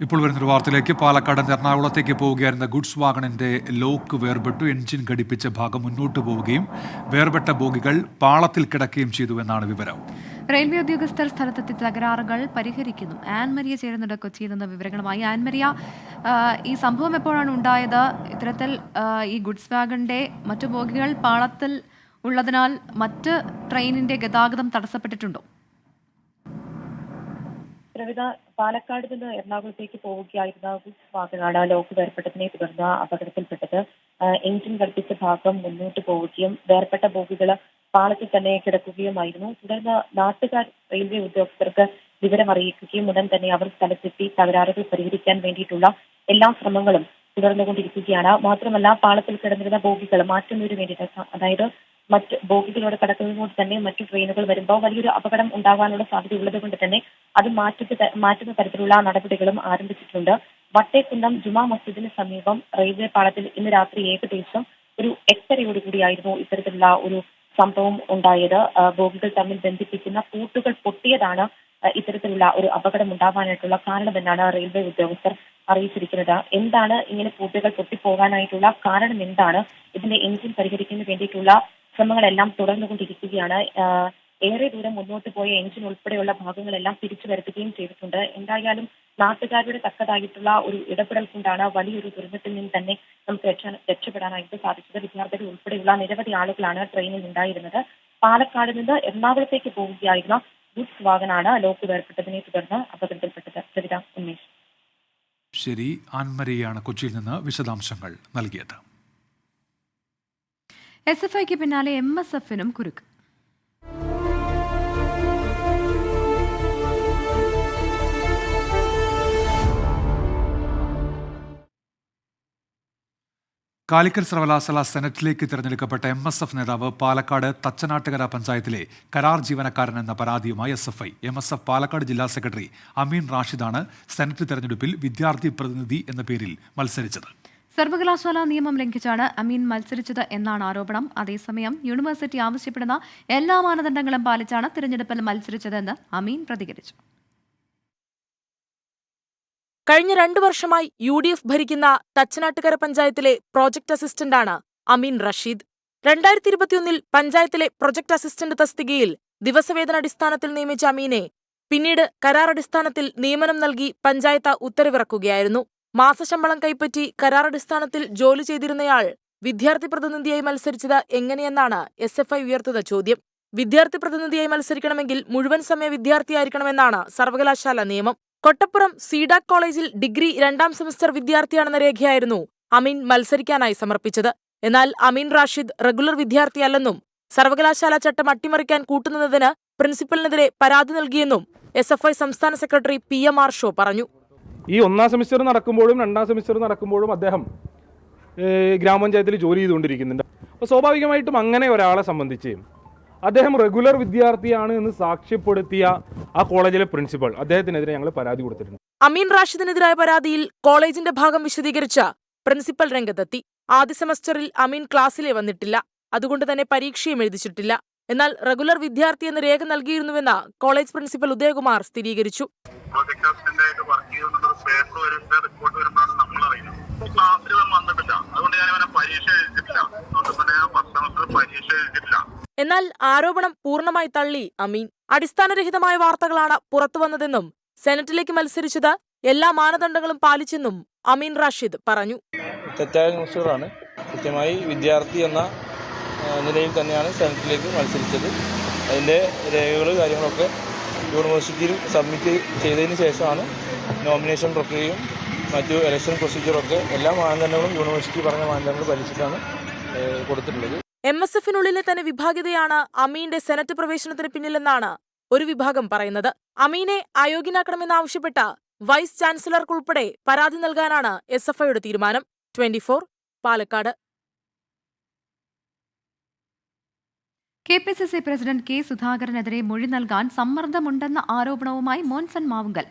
ഇപ്പോൾ വരുന്നൊരു വാർത്തയിലേക്ക്. പാലക്കാട് എറണാകുളത്തേക്ക് പോവുകയായിരുന്ന ഗുഡ്സ് വാഗണിന്റെ ലോക്ക് വേർപെട്ടു. എൻജിൻ ഘടിപ്പിച്ച ഭാഗം മുന്നോട്ട് പോവുകയും വേർപെട്ട ബോഗികൾ പാളത്തിൽ കിടക്കുകയും ചെയ്തുവെന്നാണ് വിവരം. റെയിൽവേ ഉദ്യോഗസ്ഥർ സ്ഥലത്തെത്തി തകരാറുകൾ പരിഹരിക്കുന്നു. ആൻമരിയ ചേരുന്നുണ്ട് കൊച്ചിയിൽ നിന്ന് വിവരങ്ങളുമായി. ആൻമരിയ, ഈ സംഭവം എപ്പോഴാണ് ഉണ്ടായത്? ഇത്തരത്തിൽ ഈ ഗുഡ്സ് വാഗണിന്റെ മറ്റു ബോഗികൾ പാളത്തിൽ ഉള്ളതിനാൽ മറ്റ് ട്രെയിനിന്റെ ഗതാഗതം തടസ്സപ്പെട്ടിട്ടുണ്ടോ? പ്രവിത, പാലക്കാട് നിന്ന് എറണാകുളത്തേക്ക് പോവുകയായിരുന്ന ഗുഡ്സ് വാഗണാണ് ലോക്ക് വേർപെട്ടതിനെ തുടർന്ന് അപകടത്തിൽപ്പെട്ടത്. എഞ്ചിൻ ഘടിപ്പിച്ച ഭാഗം മുന്നോട്ട് പോവുകയും വേർപെട്ട ബോഗികൾ പാളത്തിൽ തന്നെ കിടക്കുകയുമായിരുന്നു. തുടർന്ന് നാട്ടുകാർ റെയിൽവേ ഉദ്യോഗസ്ഥർക്ക് വിവരം അറിയിക്കുകയും ഉടൻ തന്നെ അവർ സ്ഥലത്തെത്തി തകരാറുകൾ പരിഹരിക്കാൻ വേണ്ടിയിട്ടുള്ള എല്ലാ ശ്രമങ്ങളും തുടർന്നുകൊണ്ടിരിക്കുകയാണ്. മാത്രമല്ല, പാളത്തിൽ കിടന്നിരുന്ന ബോഗികൾ മാറ്റുന്നതിന് വേണ്ടിയിട്ട്, അതായത് മറ്റ് ബോഗികളോട് കടക്കുന്നതുകൊണ്ട് തന്നെ മറ്റു ട്രെയിനുകൾ വരുമ്പോൾ വലിയൊരു അപകടം ഉണ്ടാകാനുള്ള സാധ്യത ഉള്ളത് കൊണ്ട് തന്നെ അത് മാറ്റുന്ന തരത്തിലുള്ള നടപടികളും ആരംഭിച്ചിട്ടുണ്ട്. വട്ടേക്കുന്നം ജുമാ മസ്ജിദിന് സമീപം റെയിൽവേ പാളത്തിൽ ഇന്ന് രാത്രി ഏകദേശം ഒരു 8:30യോടുകൂടിയായിരുന്നു ഇത്തരത്തിലുള്ള ഒരു സംഭവം ഉണ്ടായത്. ബോഗികൾ തമ്മിൽ ബന്ധിപ്പിക്കുന്ന പൂട്ടുകൾ പൊട്ടിയതാണ് ഇത്തരത്തിലുള്ള ഒരു അപകടം ഉണ്ടാവാനായിട്ടുള്ള കാരണമെന്നാണ് റെയിൽവേ ഉദ്യോഗസ്ഥർ അറിയിച്ചിരിക്കുന്നത്. എന്താണ് ഇങ്ങനെ പൂട്ടുകൾ പൊട്ടിപ്പോകാനായിട്ടുള്ള കാരണം എന്താണ്? ഇതിന്റെ എഞ്ചിൻ പരിഹരിക്കുന്നതിന് വേണ്ടിയിട്ടുള്ള ശ്രമങ്ങളെല്ലാം തുടർന്നുകൊണ്ടിരിക്കുകയാണ്. ഏറെ ദൂരം മുന്നോട്ട് പോയ എഞ്ചിൻ ഉൾപ്പെടെയുള്ള ഭാഗങ്ങളെല്ലാം തിരിച്ചു വരുത്തുകയും ചെയ്തിട്ടുണ്ട്. എന്തായാലും നാട്ടുകാരുടെ തക്കതായിട്ടുള്ള ഒരു ഇടപെടൽ കൊണ്ടാണ് വലിയൊരു ദുരന്തത്തിൽ നിന്ന് തന്നെ നമുക്ക് രക്ഷപ്പെടാനായിട്ട് സാധിച്ചത്. വിദ്യാർത്ഥികൾ ഉൾപ്പെടെയുള്ള നിരവധി ആളുകളാണ് ട്രെയിനിൽ ഉണ്ടായിരുന്നത്. പാലക്കാട് നിന്ന് എറണാകുളത്തേക്ക് പോവുകയായിരുന്ന ഗുഡ്സ് വാഗനാണ് ലോക്ക് വേർപെട്ടതിനെ തുടർന്ന് അപകടത്തിൽപ്പെട്ടത്. കവിത ഉന്മേഷ്. ശരി, ആൻമരിയാണ് കൊച്ചിയിൽ നിന്ന് വിശദാംശങ്ങൾ നൽകിയത്. SFIക്ക് പിന്നാലെ MSFനും കുരുക്ക്. കാലിക്കറ്റ് സർവകലാശാല സെനറ്റിലേക്ക് തിരഞ്ഞെടുക്കപ്പെട്ട MSF നേതാവ് പാലക്കാട് തച്ചനാട്ടുകര പഞ്ചായത്തിലെ കരാർ ജീവനക്കാരൻ എന്ന പരാതിയുമായി SFI. MSF പാലക്കാട് ജില്ലാ സെക്രട്ടറി അമീൻ റാഷിദാണ് സെനറ്റ് തെരഞ്ഞെടുപ്പിൽ വിദ്യാർത്ഥി പ്രതിനിധി എന്ന പേരിൽ മത്സരിച്ചത്. സർവകലാശാല നിയമം ലംഘിച്ചാണ് അമീൻ മത്സരിച്ചത് എന്നാണ് ആരോപണം. അതേസമയം യൂണിവേഴ്സിറ്റി ആവശ്യപ്പെടുന്ന എല്ലാ മാനദണ്ഡങ്ങളും പാലിച്ചാണ് തിരഞ്ഞെടുപ്പിൽ മത്സരിച്ചതെന്ന് അമീൻ പ്രതികരിച്ചു. കഴിഞ്ഞ 2 വർഷമായി UDF ഭരിക്കുന്ന തച്ചനാട്ടുകര പഞ്ചായത്തിലെ പ്രോജക്ട് അസിസ്റ്റന്റാണ് അമീൻ റഷീദ്. 2021 പഞ്ചായത്തിലെ പ്രൊജക്ട് അസിസ്റ്റന്റ് തസ്തികയിൽ ദിവസവേതനാടിസ്ഥാനത്തിൽ നിയമിച്ച അമീനെ പിന്നീട് കരാറടിസ്ഥാനത്തിൽ നിയമനം നൽകി പഞ്ചായത്ത് ഉത്തരവിറക്കുകയായിരുന്നു. മാസശമ്പളം കൈപ്പറ്റി കരാറടിസ്ഥാനത്തിൽ ജോലി ചെയ്തിരുന്നയാൾ വിദ്യാർത്ഥി പ്രതിനിധിയായി മത്സരിച്ചത് എങ്ങനെയെന്നാണ് SFI ഉയർത്തുന്ന ചോദ്യം. വിദ്യാർത്ഥി പ്രതിനിധിയായി മത്സരിക്കണമെങ്കിൽ മുഴുവൻ സമയ വിദ്യാർത്ഥിയായിരിക്കണമെന്നാണ് സർവകലാശാല നിയമം. കൊട്ടപ്പുറം സീഡാക് കോളേജിൽ ഡിഗ്രി 2ാം സെമസ്റ്റർ വിദ്യാർത്ഥിയാണെന്ന രേഖയായിരുന്നു അമീൻ മത്സരിക്കാനായി സമർപ്പിച്ചത്. എന്നാൽ അമീൻ റാഷിദ് റെഗുലർ വിദ്യാർത്ഥിയല്ലെന്നും സർവകലാശാല ചട്ടം അട്ടിമറിക്കാൻ കൂട്ടുനിന്നതിന് പ്രിൻസിപ്പലിനെതിരെ പരാതി നൽകിയെന്നും SFI സംസ്ഥാന സെക്രട്ടറി PM.R. ഷോ പറഞ്ഞു. ഈ 1ാം സെമിസ്റ്റർ നടക്കുമ്പോഴും 2ാം സെമിസ്റ്റർ നടക്കുമ്പോഴും അദ്ദേഹം ഗ്രാമപഞ്ചായത്തിൽ ജോലി ചെയ്തുകൊണ്ടിരിക്കുന്നുണ്ട്. അപ്പോൾ സ്വാഭാവികമായിട്ടും അങ്ങനെ ഒരാളെ സംബന്ധിച്ച് അദ്ദേഹം റെഗുലർ വിദ്യാർത്ഥിയാണ് എന്ന് സാക്ഷ്യപ്പെടുത്തിയ ആ കോളേജിലെ പ്രിൻസിപ്പൽ അദ്ദേഹത്തിനെതിരെ ഞങ്ങൾ പരാതി കൊടുത്തിട്ടുണ്ട്. അമീൻ റാഷിദിനെതിരായ പരാതിയിൽ കോളേജിന്റെ ഭാഗം വിശദീകരിച്ച പ്രിൻസിപ്പൽ രംഗത്തെത്തി. ആദ്യ സെമസ്റ്ററിൽ അമീൻ ക്ലാസ്സിലെ വന്നിട്ടില്ല, അതുകൊണ്ട് തന്നെ പരീക്ഷയും എഴുതിച്ചിട്ടില്ല. എന്നാൽ റെഗുലർ വിദ്യാർത്ഥി എന്ന രേഖ നൽകിയിരുന്നുവെന്ന് കോളേജ് പ്രിൻസിപ്പൽ ഉദയകുമാർ സ്ഥിരീകരിച്ചു. എന്നാൽ ആരോപണം പൂർണ്ണമായി തള്ളി അമീൻ. അടിസ്ഥാനരഹിതമായ വാർത്തകളാണ് പുറത്തുവന്നതെന്നും സെനറ്റിലേക്ക് മത്സരിച്ചത് എല്ലാ മാനദണ്ഡങ്ങളും പാലിച്ചെന്നും അമീൻ റാഷിദ് പറഞ്ഞു. തെറ്റായ ന്യൂസുകളാണ്. കൃത്യമായി വിദ്യാർത്ഥി എന്ന നിലയിൽ തന്നെയാണ് സെനറ്റിലേക്ക് മത്സരിച്ചത്. അതിൻ്റെ രേഖകൾ കാര്യങ്ങളൊക്കെ യൂണിവേഴ്സിറ്റിയിൽ സബ്മിറ്റ് ചെയ്തതിന് ശേഷമാണ് നോമിനേഷൻ പ്രക്രിയയും മറ്റു ഇലക്ഷൻ പ്രൊസീജിയറൊക്കെ എല്ലാ മാനദണ്ഡങ്ങളും യൂണിവേഴ്സിറ്റി പറഞ്ഞ മാനദണ്ഡങ്ങൾ പാലിച്ചിട്ടാണ് കൊടുത്തിട്ടുള്ളത്. MSFനുള്ളിലെ തന്നെ വിഭാഗീയതയാണ് അമീന്റെ സെനറ്റ് പ്രവേശനത്തിന് പിന്നിലെന്നാണ് ഒരു വിഭാഗം പറയുന്നത്. അമീനെ അയോഗ്യനാക്കണമെന്നാവശ്യപ്പെട്ട വൈസ് ചാൻസലർക്കുൾപ്പെടെ പരാതി നൽകാനാണ് SFIയുടെ തീരുമാനം. 24 പാലക്കാട്. KPCC president K. സുധാകരനെതിരെ മൊഴി നൽകാൻ സമ്മർദ്ദമുണ്ടെന്ന ആരോപണവുമായി മോൻസൺ മാവുങ്കൽ.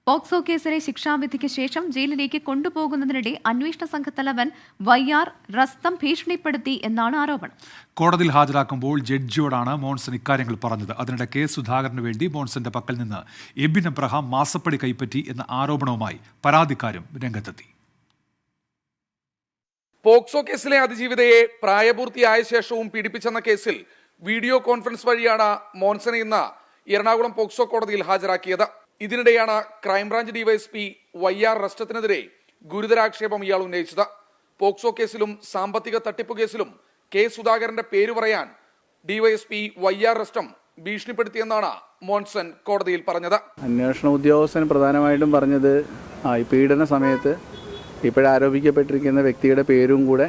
പോക്സോ കേസിലെ ശിക്ഷാവിധിക്ക് ശേഷം ജയിലിലേക്ക് കൊണ്ടുപോകുന്നതിനിടെ അന്വേഷണ സംഘത്തലവൻ YR റസ്തം ഭീഷണിപ്പെടുത്തി എന്നാണ് ആരോപണം. കോടതിയിൽ ഹാജരാക്കുമ്പോൾ ജഡ്ജിയോടാണ് മോൺസൺ ഇക്കാര്യങ്ങൾ പറഞ്ഞത്. അതിനിടെ K. സുധാകരന് വേണ്ടി മോൺസന്റെ പക്കൽ നിന്ന് എബിൻ എബ്രഹാം മാസപ്പടി കൈപ്പറ്റി എന്ന ആരോപണവുമായി പരാതിക്കാരും രംഗത്തെത്തി. പോക്സോ കേസിലെ അതിജീവിതയെ പ്രായപൂർത്തിയായ ശേഷവും പീഡിപ്പിച്ചെന്ന കേസിൽ വീഡിയോ കോൺഫറൻസ് വഴിയാണ് മോൻസനെ ഇന്ന് എറണാകുളം പോക്സോ കോടതിയിൽ ഹാജരാക്കിയത്. ഇതിനിടെയാണ് ക്രൈംബ്രാഞ്ച് ഡിവൈഎസ്പി YR റസ്റ്റത്തിനെതിരെ ഗുരുതരാക്ഷേപം ഇയാൾ ഉന്നയിച്ചത്. പോക്സോ കേസിലും സാമ്പത്തിക തട്ടിപ്പ് കേസിലും K. സുധാകരന്റെ പേര് പറയാൻ ഡിവൈഎസ്പി YR റസ്റ്റം ഭീഷണിപ്പെടുത്തിയെന്നാണ് മോൻസൺ കോടതിയിൽ പറഞ്ഞത്. അന്വേഷണ ഉദ്യോഗസ്ഥൻ പ്രധാനമായിട്ടും പറഞ്ഞത് ഈ പീഡന സമയത്ത് ഇപ്പോഴാരോപിക്കപ്പെട്ടിരിക്കുന്ന വ്യക്തിയുടെ പേരും കൂടെ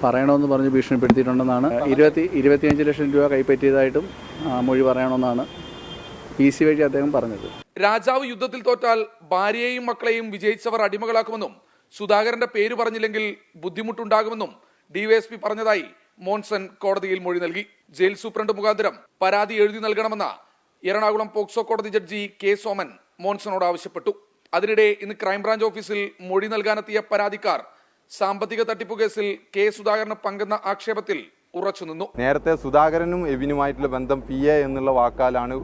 പറയണമെന്ന് പറഞ്ഞ് ഭീഷണിപ്പെടുത്തിയിട്ടുണ്ടെന്നാണ്. 25 ലക്ഷം രൂപ കൈപ്പറ്റിയതായിട്ടും മൊഴി പറയണമെന്നാണ് PC വഴി അദ്ദേഹം പറഞ്ഞത്. രാജാവ് യുദ്ധത്തിൽ തോറ്റാൽ ഭാര്യയെയും മക്കളെയും വിജയിച്ചവർ അടിമകളാക്കുമെന്നും സുധാകരന്റെ പേര് പറഞ്ഞില്ലെങ്കിൽ ബുദ്ധിമുട്ടുണ്ടാകുമെന്നും ഡിവൈഎസ്പി പറഞ്ഞതായി മോൻസൺ കോടതിയിൽ മൊഴി നൽകി. ജയിൽ സൂപ്രണ്ട് മുഖാന്തരം പരാതി എഴുതി നൽകണമെന്ന് എറണാകുളം പോക്സോ കോടതി ജഡ്ജി K. സോമൻ മോൻസണോട് ആവശ്യപ്പെട്ടു. അതിനിടെ ഇന്ന് ക്രൈംബ്രാഞ്ച് ഓഫീസിൽ മൊഴി നൽകാനെത്തിയ പരാതിക്കാർ സാമ്പത്തിക തട്ടിപ്പു കേസിൽ K. സുധാകരന് പങ്കെന്ന ആക്ഷേപത്തിൽ ഉറച്ചുനിന്നു. നേരത്തെ സുധാകരനും എബിനുമായിട്ടുള്ള ബന്ധം PA എന്നുള്ള വാക്കാലാണ്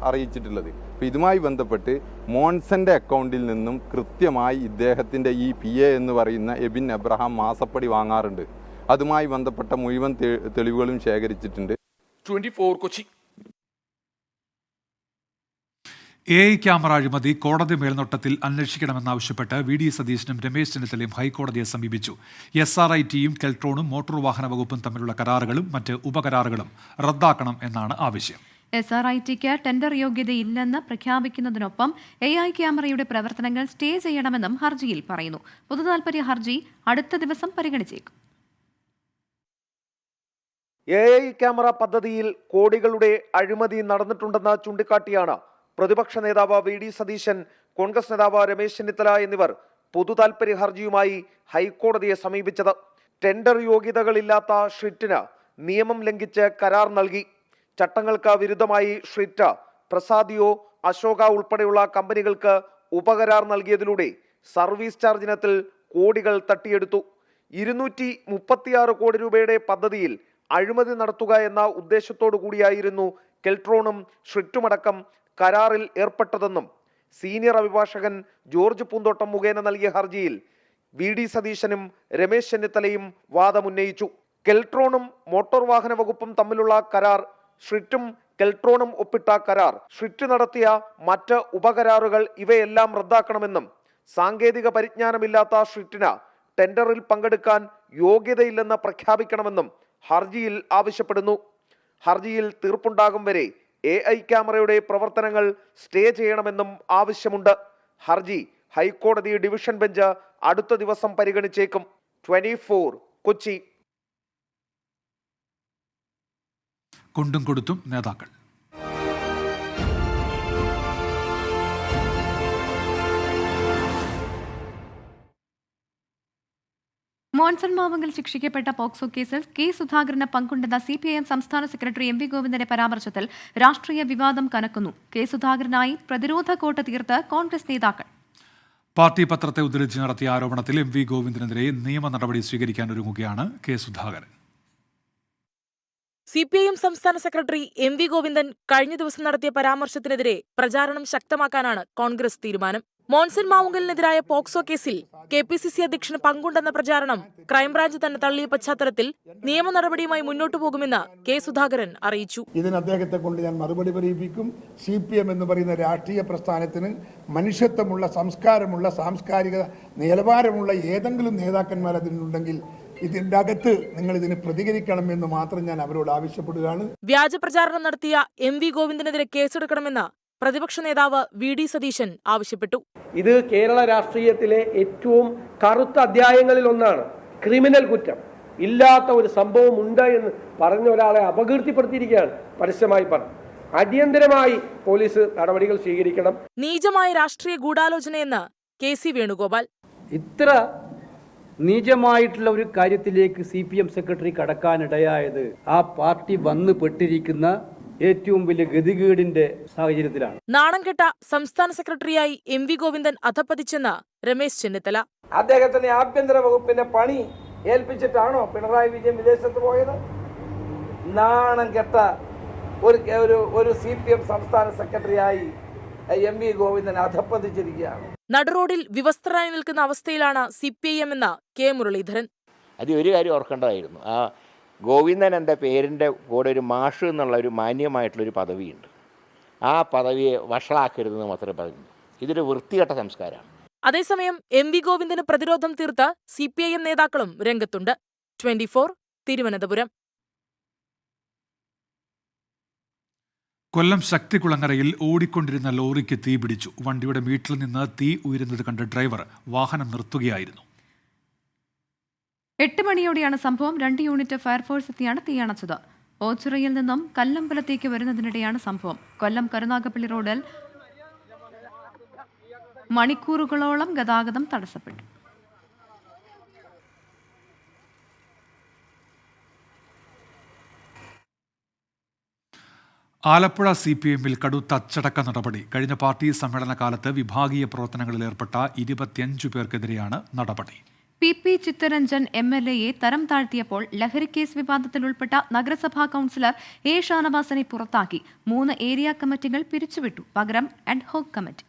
അറിയിച്ചിട്ടുള്ളത്. അപ്പോൾ ഇതുമായി ബന്ധപ്പെട്ട് മോൺസന്റെ അക്കൗണ്ടിൽ നിന്നും കൃത്യമായി ഇദ്ദേഹത്തിന്റെ ഈ PA എന്ന് പറയുന്ന എബിൻ എബ്രഹാം മാസപ്പടി വാങ്ങാറുണ്ട്. അതുമായി ബന്ധപ്പെട്ട മുഴുവൻ തെളിവുകളും ശേഖരിച്ചിട്ടുണ്ട്. 24 കൊച്ചി. AI ക്യാമറ അഴിമതി കോടതി മേൽനോട്ടത്തിൽ അന്വേഷിക്കണമെന്നാവശ്യപ്പെട്ട് VD സതീശനും രമേശ് ചെന്നിത്തലയും ഹൈക്കോടതിയെ സമീപിച്ചു. SRITയും കെൽട്രോണും മോട്ടോർ വാഹന വകുപ്പും തമ്മിലുള്ള കരാറുകളും മറ്റ് ഉപകരാറുകളും റദ്ദാക്കണം എന്നാണ് ആവശ്യം. SRITക്ക് ടെൻഡർ യോഗ്യതയില്ലെന്ന് പ്രഖ്യാപിക്കുന്നതിനൊപ്പം AI ക്യാമറയുടെ പ്രവർത്തനങ്ങൾ സ്റ്റേ ചെയ്യണമെന്നും ഹർജിയിൽ പറയുന്നു. പൊതുതാൽപര്യ ഹർജി അടുത്ത ദിവസം പരിഗണിച്ചേക്കും. AI ക്യാമറ പദ്ധതിയിൽ കോടികളുടെ അഴിമതി നടന്നിട്ടുണ്ടെന്ന് ചൂണ്ടിക്കാട്ടിയാണ് പ്രതിപക്ഷ നേതാവ് VD സതീശൻ, കോൺഗ്രസ് നേതാവ് രമേശ് ചെന്നിത്തല എന്നിവർ പൊതുതാൽപര്യ ഹർജിയുമായി ഹൈക്കോടതിയെ സമീപിച്ചത്. ടെൻഡർ യോഗ്യതകളില്ലാത്ത ഷ്രിറ്റിന് നിയമം ലംഘിച്ച് കരാർ നൽകി. ചട്ടങ്ങൾക്ക് വിരുദ്ധമായി ഷ്രിറ്റ്, പ്രസാദിയോ, അശോക ഉൾപ്പെടെയുള്ള കമ്പനികൾക്ക് ഉപകരാർ നൽകിയതിലൂടെ സർവീസ് ചാർജ് ഇനത്തിൽ കോടികൾ തട്ടിയെടുത്തു. 236 കോടി രൂപയുടെ പദ്ധതിയിൽ അഴിമതി നടത്തുക എന്ന ഉദ്ദേശത്തോടു കൂടിയായിരുന്നു കെൽട്രോണും ഷ്രിറ്റുമടക്കം കരാറിൽ ഏർപ്പെട്ടതെന്നും സീനിയർ അഭിഭാഷകൻ ജോർജ് പൂന്തോട്ടം മുഖേന നൽകിയ ഹർജിയിൽ VD സതീശനും രമേശ് ചെന്നിത്തലയും വാദമുന്നയിച്ചു. കെൽട്രോണും മോട്ടോർ വാഹന വകുപ്പും തമ്മിലുള്ള കരാർ, ഷ്രിറ്റും കെൽട്രോണും ഒപ്പിട്ട കരാർ, ഷ്രിറ്റ് നടത്തിയ മറ്റ് ഉപകരാറുകൾ ഇവയെല്ലാം റദ്ദാക്കണമെന്നും സാങ്കേതിക പരിജ്ഞാനമില്ലാത്ത ഷ്രിറ്റിന് ടെൻഡറിൽ പങ്കെടുക്കാൻ യോഗ്യതയില്ലെന്ന് പ്രഖ്യാപിക്കണമെന്നും ഹർജിയിൽ ആവശ്യപ്പെടുന്നു. ഹർജിയിൽ തീർപ്പുണ്ടാകും വരെ AI ക്യാമറയുടെ പ്രവർത്തനങ്ങൾ സ്റ്റേ ചെയ്യണമെന്നും ആവശ്യമുണ്ട്. ഹർജി ഹൈക്കോടതി ഡിവിഷൻ ബെഞ്ച് അടുത്ത ദിവസം പരിഗണിച്ചേക്കും. 24 കൊച്ചി. കൊണ്ടും കൊടുത്തും നേതാക്കൾ. മോൻസൺ മാവുങ്കൽ ശിക്ഷിക്കപ്പെട്ട പോക്സോ കേസിൽ K സുധാകരന് പങ്കുണ്ടെന്ന CPIM സംസ്ഥാന സെക്രട്ടറി MV ഗോവിന്ദന്റെ പരാമർശത്തിൽ രാഷ്ട്രീയ വിവാദം കനക്കുന്നു. K സുധാകരനായി പ്രതിരോധ കോട്ട തീർത്ത് കോൺഗ്രസ് നേതാക്കൾ. പാർട്ടി പത്രത്തെ ഉദ്ധരിച്ച് നടത്തിയ ആരോപണത്തിൽ MV ഗോവിന്ദനെതിരെ നിയമ നടപടി സ്വീകരിക്കാനൊരുങ്ങുകയാണ് K സുധാകരൻ. CPIM സംസ്ഥാന സെക്രട്ടറി MV ഗോവിന്ദൻ കഴിഞ്ഞ ദിവസം നടത്തിയ പരാമർശത്തിനെതിരെ പ്രചാരണം ശക്തമാക്കാനാണ് കോൺഗ്രസ് തീരുമാനം. മോൻസൺ മാവുങ്കലിനെതിരായ പോക്സോ കേസിൽ KPCC അധ്യക്ഷന് പങ്കുണ്ടെന്ന പ്രചാരണം ക്രൈംബ്രാഞ്ച് തന്നെ തള്ളിയ പശ്ചാത്തലത്തിൽ നിയമ നടപടിയുമായി മുന്നോട്ടു പോകുമെന്ന് K സുധാകരൻ അറിയിച്ചു. ഇതിന് അദ്ദേഹത്തെ കൊണ്ട് ഞാൻ മറുപടി പറയിപ്പിക്കും. CPM എന്ന് പറയുന്ന രാഷ്ട്രീയ പ്രസ്ഥാനത്തിന് മനുഷ്യത്വമുള്ള, സംസ്കാരമുള്ള, സാംസ്കാരിക നിലവാരമുള്ള ഏതെങ്കിലും നേതാക്കന്മാർ അതിനുണ്ടെങ്കിൽ ഇതിന്റെ അകത്ത് നിങ്ങൾ ഇതിന് പ്രതികരിക്കണമെന്ന് മാത്രം ഞാൻ അവരോട് ആവശ്യപ്പെടുകയാണ്. വ്യാജ പ്രചാരണം നടത്തിയ MV ഗോവിന്ദനെതിരെ കേസെടുക്കണമെന്ന് പ്രതിപക്ഷ നേതാവ് VD സതീശൻ ആവശ്യപ്പെട്ടു. ഇത് കേരള രാഷ്ട്രീയത്തിലെ ഏറ്റവും കറുത്ത അധ്യായങ്ങളിൽ ഒന്നാണ്. ക്രിമിനൽ കുറ്റം, ഇല്ലാത്ത ഒരു സംഭവം ഉണ്ട് എന്ന് പറഞ്ഞ ഒരാളെ അപകീർത്തിപ്പെടുത്തിയിരിക്കുകയാണ്. പരസ്യമായി പറഞ്ഞു. അടിയന്തരമായി പോലീസ് നടപടികൾ സ്വീകരിക്കണം. നീചമായ രാഷ്ട്രീയ ഗൂഢാലോചനയെന്ന് KC വേണുഗോപാൽ. ഇത്ര നീചമായിട്ടുള്ള ഒരു കാര്യത്തിലേക്ക് CPM സെക്രട്ടറി കടക്കാനിടയായത് ആ പാർട്ടി വന്നു പെട്ടിരിക്കുന്ന ഏറ്റവും വലിയ ഗതികേടിന്റെ സാഹചര്യത്തിലാണ്. നാണം കെട്ട സംസ്ഥാന സെക്രട്ടറിയായി MV ഗോവിന്ദൻ അധപ്പതിച്ചെന്ന് രമേശ് ചെന്നിത്തല. അദ്ദേഹത്തിന്റെ ആഭ്യന്തര വകുപ്പിന്റെ പണി ഏൽപ്പിച്ചിട്ടാണോ പിണറായി വിജയൻ വിദേശത്ത് പോയത്? നാണം കെട്ട ഒരു CPM സംസ്ഥാന സെക്രട്ടറിയായി MV ഗോവിന്ദൻ അധപ്പതിച്ചിരിക്കുകയാണ്. നടുറോഡിൽ വിവസ്ത്രരായി നിൽക്കുന്ന അവസ്ഥയിലാണ് CPIM എന്ന K മുരളീധരൻ. അത് ഒരു കാര്യം ഓർക്കേണ്ടതായിരുന്നു. ആ ഗോവിന്ദൻ എൻ്റെ പേരിൻ്റെ കൂടെ ഒരു മാഷ് എന്നുള്ള ഒരു മാന്യമായിട്ടുള്ളൊരു പദവിയുണ്ട്. ആ പദവിയെ വഷളാക്കരുതെന്ന് മാത്രമേ പറഞ്ഞു. ഇതൊരു വൃത്തികെട്ട സംസ്കാരമാണ്. അതേസമയം MV ഗോവിന്ദന് പ്രതിരോധം തീർത്ത് CPIM നേതാക്കളും രംഗത്തുണ്ട്. 24 തിരുവനന്തപുരം. കൊല്ലം ശക്തികുളങ്ങരയിൽ ഓടിക്കൊണ്ടിരുന്ന ലോറിക്ക് തീപിടിച്ചു. വണ്ടിയുടെ വീട്ടിൽ നിന്ന് തീ ഉയരുന്നത് കണ്ട ഡ്രൈവർ വാഹനം നിർത്തുകയായിരുന്നു. 8 മണിയോടെയാണ് സംഭവം. 2 യൂണിറ്റ് ഫയർഫോഴ്സ് എത്തിയാണ് തീയണച്ചത്. ഓച്ചിറയിൽ നിന്നും കല്ലമ്പലത്തേക്ക് വരുന്നതിനിടെയാണ് സംഭവം. കൊല്ലം കരുനാഗപ്പള്ളി റോഡിൽ മണിക്കൂറുകളോളം ഗതാഗതം തടസ്സപ്പെട്ടു. ആലപ്പുഴ CPMൽ കടുത്ത അച്ചടക്ക നടപടി. കഴിഞ്ഞ പാർട്ടി സമ്മേളന കാലത്ത് വിഭാഗീയ പ്രവർത്തനങ്ങളിൽ ഏർപ്പെട്ട 25 പേർക്കെതിരെയാണ് നടപടി. PP ചിത്തരഞ്ജൻ MLA തരം താഴ്ത്തിയപ്പോൾ ലഹരിക്കേസ് വിവാദത്തിൽ ഉൾപ്പെട്ട നഗരസഭാ കൌൺസിലർ A ഷാനവാസിനെ പുറത്താക്കി. 3 ഏരിയ കമ്മിറ്റികൾ പിരിച്ചുവിട്ടു. പകരം അഡ്ഹോക് കമ്മിറ്റി.